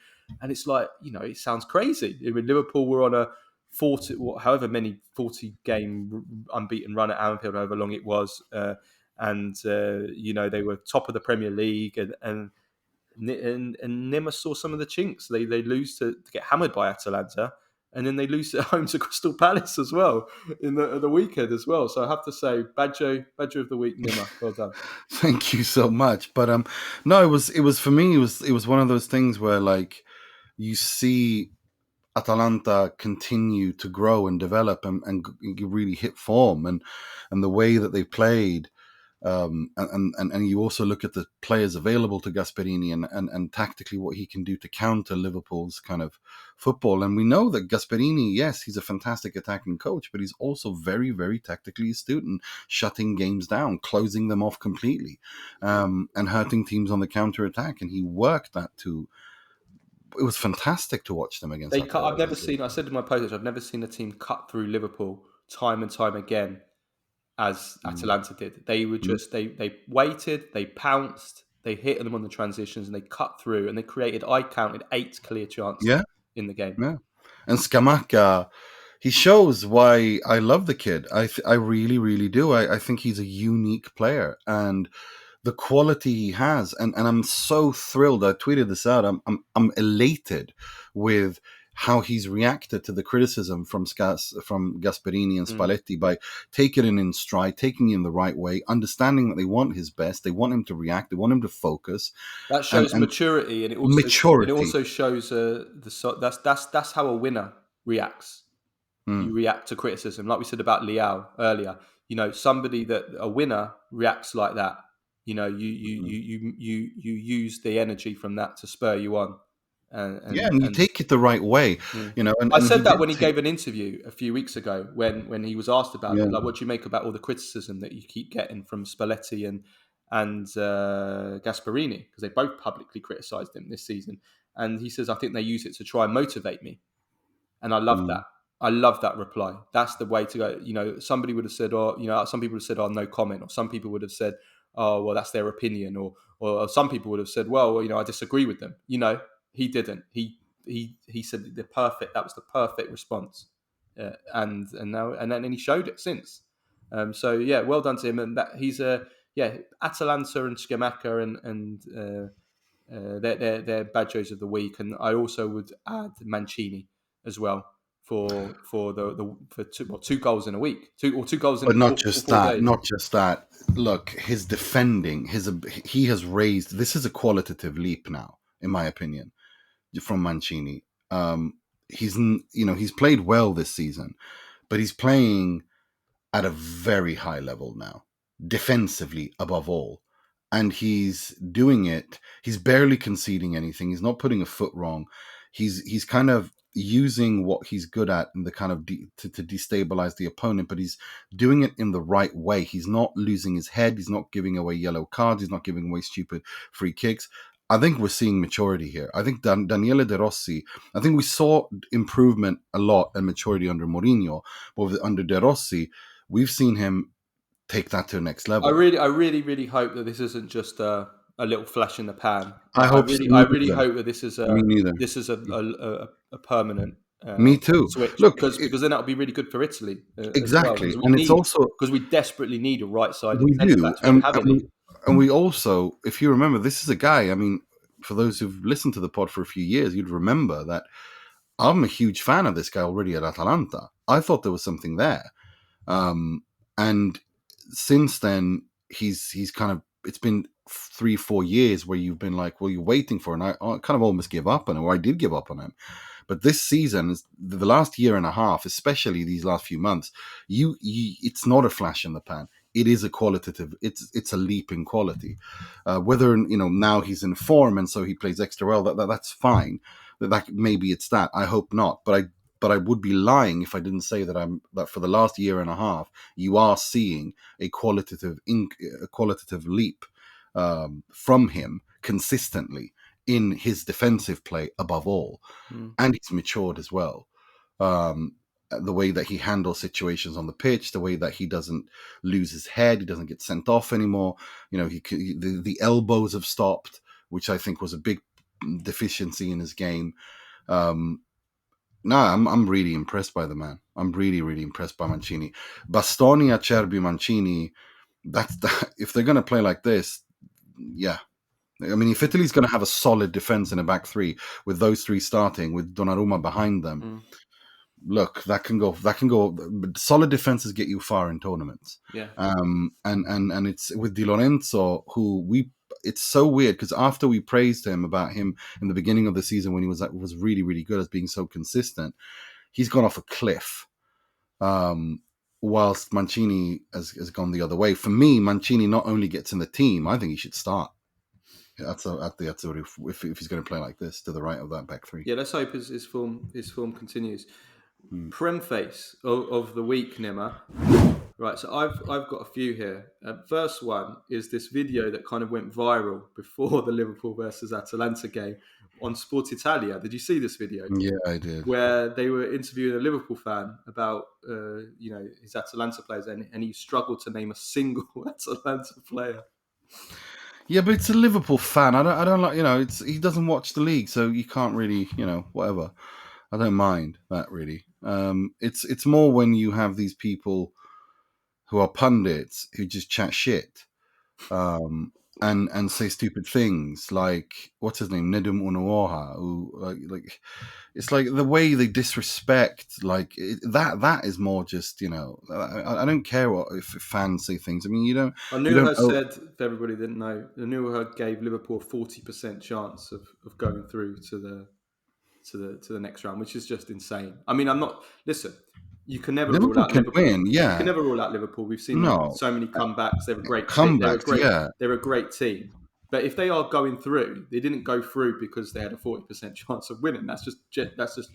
[SPEAKER 2] it's like, it sounds crazy. I mean, Liverpool were on a 40, however many 40-game unbeaten run at Anfield, however long it was, and they were top of the Premier League, and Nima saw some of the chinks. They lose to get hammered by Atalanta, and then they lose at home to Crystal Palace as well in the weekend as well. So I have to say, Badger of the Week, Nima, well done.
[SPEAKER 3] thank you so much. But no, it was for me. It was one of those things where like you see Atalanta continue to grow and develop and really hit form and the way that they played. And you also look at the players available to Gasperini and tactically what he can do to counter Liverpool's kind of football. And we know that Gasperini, yes, he's a fantastic attacking coach, but he's also very, very tactically astute and shutting games down, closing them off completely, and hurting teams on the counter attack. And he worked that to. It was fantastic to watch them against
[SPEAKER 2] They cut. I've never
[SPEAKER 3] against
[SPEAKER 2] seen. I
[SPEAKER 3] Liverpool.
[SPEAKER 2] said in my post, I've never seen a team cut through Liverpool time and time again as
[SPEAKER 3] Mm.
[SPEAKER 2] Atalanta did. They were
[SPEAKER 3] Mm.
[SPEAKER 2] just they waited, they pounced, they hit them on the transitions, and they cut through, and they created. I counted 8 clear chances
[SPEAKER 3] Yeah,
[SPEAKER 2] in the game.
[SPEAKER 3] yeah. And Scamacca, he shows why I love the kid. I really, really do. I think he's a unique player, and the quality he has, and I'm so thrilled. I tweeted this out. I'm elated with how he's reacted to the criticism from Gasperini and
[SPEAKER 2] Mm.
[SPEAKER 3] Spalletti by taking it in stride, taking it in the right way, understanding that they want his best, they want him to react, they want him to focus,
[SPEAKER 2] That
[SPEAKER 3] and
[SPEAKER 2] shows maturity, and it
[SPEAKER 3] maturity.
[SPEAKER 2] also shows that's how a winner reacts.
[SPEAKER 3] Mm,
[SPEAKER 2] You react to criticism, like we said about Leao earlier. Somebody that a winner reacts like that.
[SPEAKER 3] mm.
[SPEAKER 2] You use the energy from that to spur you on,
[SPEAKER 3] Yeah,
[SPEAKER 2] and
[SPEAKER 3] and you
[SPEAKER 2] and
[SPEAKER 3] take it the right way,
[SPEAKER 2] Mm.
[SPEAKER 3] and
[SPEAKER 2] I
[SPEAKER 3] he
[SPEAKER 2] said that
[SPEAKER 3] did
[SPEAKER 2] when he
[SPEAKER 3] take.
[SPEAKER 2] gave an interview a few weeks ago, when he was asked about
[SPEAKER 3] Yeah.
[SPEAKER 2] it. Like, what do you make about all the criticism that you keep getting from Spalletti and Gasperini, because they both publicly criticised him this season? And he says, I think they use it to try and motivate me, and I love that.
[SPEAKER 3] Mm.
[SPEAKER 2] I love that reply. That's the way to go. Somebody would have said, or some people would have said, "Oh, no comment," or some people would have said, "Oh, well, that's their opinion," or some people would have said, "Well, I disagree with them." He didn't. He said the perfect. That was the perfect response, and then he showed it since. So yeah, well done to him. And that he's Atalanta and Scamacca and they're badgers of the week. And I also would add Mancini as well for two goals in a week, two goals in
[SPEAKER 3] But not
[SPEAKER 2] four,
[SPEAKER 3] just
[SPEAKER 2] 4 days.
[SPEAKER 3] that. Look, his defending, he has raised. This is a qualitative leap now, in my opinion, from Mancini. He's played well this season, but he's playing at a very high level now, defensively above all. and he's doing it. He's barely conceding anything. He's not putting a foot wrong. He's kind of using what he's good at in the kind of to destabilize the opponent, but he's doing it in the right way. He's not losing his head. He's not giving away yellow cards. He's not giving away stupid free kicks. I think we're seeing maturity here. I think Daniele De Rossi, I think we saw improvement a lot and maturity under Mourinho, but under De Rossi, we've seen him take that to the next level.
[SPEAKER 2] I really hope that this isn't just a little flash in the pan.
[SPEAKER 3] I
[SPEAKER 2] really hope that this is
[SPEAKER 3] Me neither.
[SPEAKER 2] a permanent
[SPEAKER 3] Me too.
[SPEAKER 2] switch.
[SPEAKER 3] Look,
[SPEAKER 2] because then that'll be really good for Italy
[SPEAKER 3] exactly,
[SPEAKER 2] as well.
[SPEAKER 3] and it's also
[SPEAKER 2] because we desperately need a right-sided
[SPEAKER 3] we
[SPEAKER 2] centre
[SPEAKER 3] do,
[SPEAKER 2] back. We don't have any.
[SPEAKER 3] and we also, if you remember, this is a guy. I mean, for those who've listened to the pod for a few years, you'd remember that I'm a huge fan of this guy already at Atalanta. I thought there was something there, and since then he's kind of, it's been 3-4 years where you've been like, well, you're waiting for, and I kind of almost give up on him, or I did give up on him. But this season, the last year and a half, especially these last few months, it's not a flash in the pan. It is a qualitative. It's a leap in quality. Whether now he's in form and so he plays extra well, that's fine. That maybe it's that. I hope not. But I would be lying if I didn't say that for the last year and a half, you are seeing a qualitative leap from him consistently in his defensive play above all. And he's matured as well. The way that he handles situations on the pitch, the way that he doesn't lose his head, he doesn't get sent off anymore. The elbows have stopped, which I think was a big deficiency in his game. I'm really impressed by the man. I'm really, really impressed by Mancini. Bastoni, Acerbi, Mancini. If they're going to play like this, yeah. I mean, if Italy's going to have a solid defense in a back three with those three starting with Donnarumma behind them, look, that can go. Solid defenses get you far in tournaments.
[SPEAKER 2] Yeah.
[SPEAKER 3] And it's with Di Lorenzo, it's so weird because after we praised him about him in the beginning of the season when he was really, really good as being so consistent, he's gone off a cliff. Whilst Mancini has gone the other way. For me, Mancini not only gets in the team, I think he should start. If he's going to play like this to the right of that back three.
[SPEAKER 2] Yeah, let's hope his form continues. Premface of the week, Nima. Right, so I've got a few here. First one is this video that kind of went viral before the Liverpool versus Atalanta game on Sport Italia. Did you see this video?
[SPEAKER 3] Yeah, I did.
[SPEAKER 2] Where they were interviewing a Liverpool fan about his Atalanta players, and he struggled to name a single Atalanta player.
[SPEAKER 3] Yeah, but it's a Liverpool fan. I don't like, he doesn't watch the league, so you can't really, whatever. I don't mind that really. It's more when you have these people who are pundits who just chat shit, and say stupid things like, what's his name, Nedum Onuoha, who like it's like the way they disrespect, like that is more just, I don't care if fans say things. I mean, you don't.
[SPEAKER 2] Anuha said, if everybody didn't know, Anuha gave Liverpool a 40% chance of going through to the next round, which is just insane. I mean, you can never rule out Liverpool.
[SPEAKER 3] Yeah,
[SPEAKER 2] you can never rule out Liverpool. We've seen so many comebacks. They're a great
[SPEAKER 3] comebacks.
[SPEAKER 2] They're a great team. But if they are going through, they didn't go through because they had a 40% chance of winning. That's just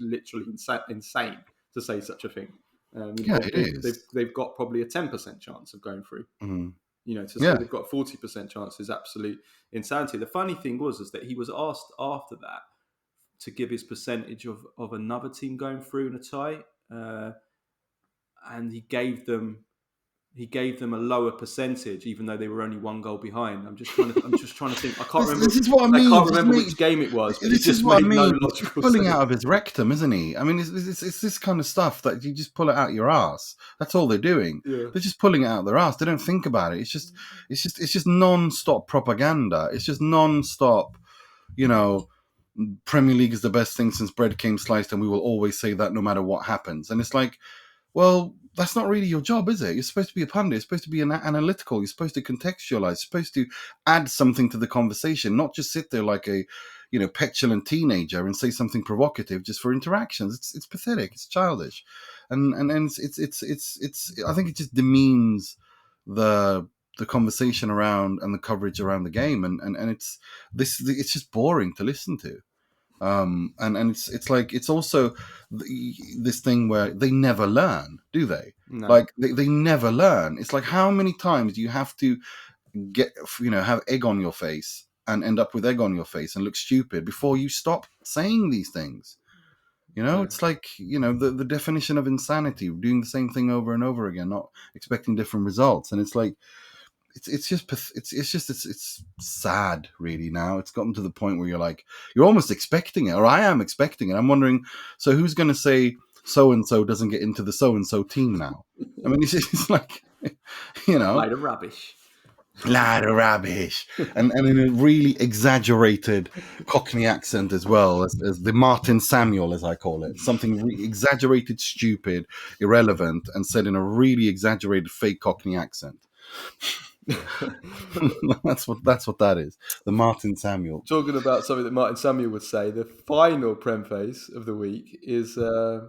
[SPEAKER 2] literally insane to say such a thing.
[SPEAKER 3] It is.
[SPEAKER 2] They've got probably a 10% chance of going through.
[SPEAKER 3] Mm-hmm.
[SPEAKER 2] To say they've got 40% chance is absolute insanity. The funny thing was that he was asked after that to give his percentage of another team going through in a tie, and he gave them a lower percentage, even though they were only one goal behind. I'm just trying to think. I can't remember.
[SPEAKER 3] This is what I mean.
[SPEAKER 2] I can't remember which game it was. But
[SPEAKER 3] this is what I mean. No, he's pulling out of his rectum, isn't he? I mean, it's this kind of stuff that you just pull it out your ass. That's all they're doing. Yeah. They're just pulling it out their ass. They don't think about it. It's just non-stop propaganda. It's just non-stop. Premier League is the best thing since bread came sliced, and we will always say that no matter what happens. And it's like, well, that's not really your job, is it? You're supposed to be a pundit. You're supposed to be analytical. You're supposed to contextualize. You're supposed to add something to the conversation, not just sit there like a, petulant teenager and say something provocative just for interactions. It's pathetic. It's childish, and it's I think it just demeans the the conversation around and the coverage around the game, and it's just boring to listen to. And it's like it's also this thing where they never learn, do they?
[SPEAKER 2] No.
[SPEAKER 3] Like they never learn. It's like, how many times do you have to have egg on your face and end up with egg on your face and look stupid before you stop saying these things? It's like, the definition of insanity, doing the same thing over and over again, not expecting different results. And it's like, it's sad, really. Now it's gotten to the point where you're almost expecting it, or I am expecting it. I'm wondering, so who's going to say so and so doesn't get into the so and so team now? I mean, it's like,
[SPEAKER 2] Load of rubbish.
[SPEAKER 3] And in a really exaggerated Cockney accent as well, as the Martin Samuel, as I call it, something exaggerated, stupid, irrelevant, and said in a really exaggerated fake Cockney accent. That's what that is. The Martin Samuel.
[SPEAKER 2] Talking about something that Martin Samuel would say, the final Premface of the week is a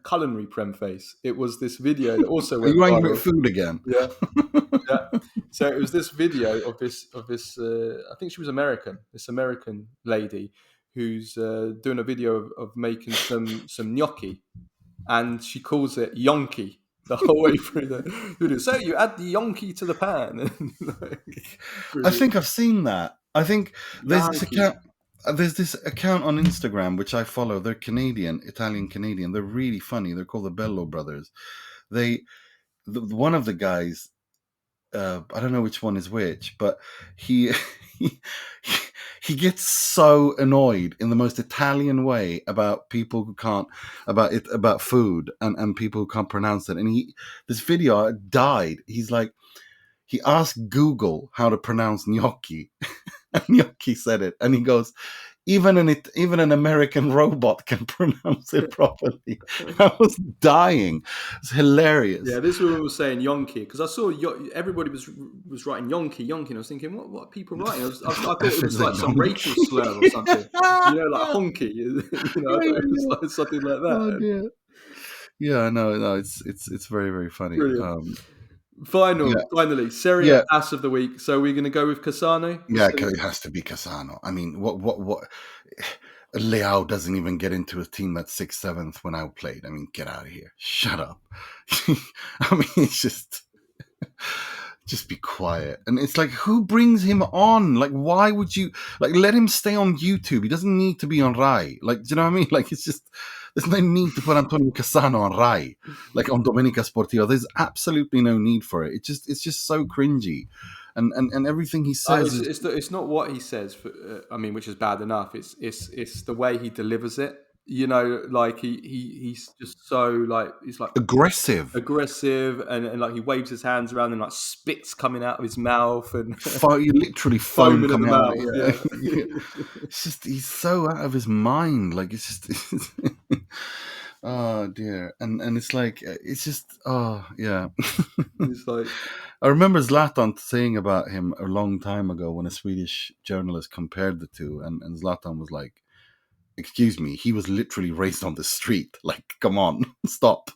[SPEAKER 2] culinary Premface. It was this video that also went
[SPEAKER 3] Are you
[SPEAKER 2] viral.
[SPEAKER 3] angry at food again?
[SPEAKER 2] Yeah. So it was this video of this. I think she was American. This American lady who's doing a video of making some gnocchi, and she calls it yonki the whole way through the video. So you add the yonki to the pan.
[SPEAKER 3] I think I've seen that. I think there's this account on Instagram which I follow. They're Italian Canadian. They're really funny. They're called the Bello Brothers. One of the guys, I don't know which one is which, but he gets so annoyed in the most Italian way about people who can't about food and people who can't pronounce it. And this video died. He's like, he asked Google how to pronounce gnocchi, and gnocchi said it, and he goes, even an American robot can pronounce it properly. I was dying. It's hilarious.
[SPEAKER 2] Yeah, this woman was saying yonki because I saw everybody was writing yonki, and I was thinking, what are people writing? I thought it was like some racial slur or something. Like honky. It was like something like that.
[SPEAKER 3] Oh dear. Yeah, no, it's very, very funny.
[SPEAKER 2] Finally, Serie A Ass of the week. So we're going to go with Cassano?
[SPEAKER 3] Yeah, it has to be Cassano. I mean, what? Leao doesn't even get into a team that's 6th, 7th when I played. I mean, get out of here. Shut up. I mean, it's just be quiet. And it's like, who brings him on? Like, why would you let him stay on YouTube? He doesn't need to be on Rai. Like, do you know what I mean? Like, it's just, there's no need to put Antonio Cassano on Rai, like on Domenica Sportiva. There's absolutely no need for it. It's just so cringy, and everything he says.
[SPEAKER 2] It's not what he says. Which is bad enough. It's the way he delivers it. Like he's just so he's like
[SPEAKER 3] aggressive,
[SPEAKER 2] and like he waves his hands around and like spits coming out of his mouth and
[SPEAKER 3] literally foam coming out.
[SPEAKER 2] Yeah.
[SPEAKER 3] It's just, he's so out of his mind. Like, it's just oh dear, and it's like, it's just, oh yeah.
[SPEAKER 2] It's like,
[SPEAKER 3] I remember Zlatan saying about him a long time ago when a Swedish journalist compared the two, and Zlatan was like, excuse me, he was literally raised on the street. Like, come on, stop.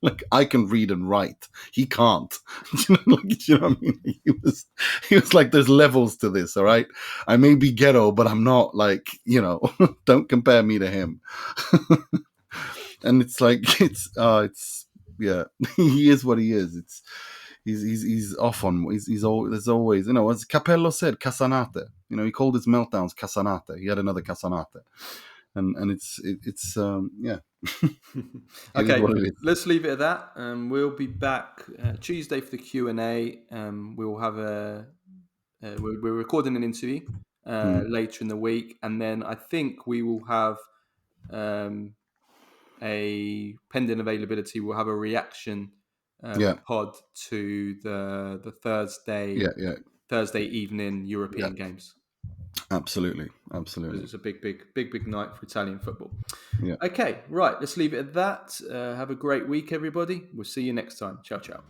[SPEAKER 3] Like, I can read and write. He can't. You know what I mean? He was like, there's levels to this, all right? I may be ghetto, but I'm not like, don't compare me to him. And it's like, yeah, he is what he is. He's off on, there's always, as Capello said, Casanate. He called his meltdowns Casanate. He had another Casanate. And it's yeah.
[SPEAKER 2] Okay, let's leave it at that. We'll be back Tuesday for the Q&A. We'll have we're recording an interview later in the week, and then I think we will have a pending availability. We'll have a reaction pod to the Thursday evening European games.
[SPEAKER 3] Absolutely. It's
[SPEAKER 2] a big night for Italian football.
[SPEAKER 3] Yeah.
[SPEAKER 2] Okay, right. Let's leave it at that. Have a great week, everybody. We'll see you next time. Ciao, ciao.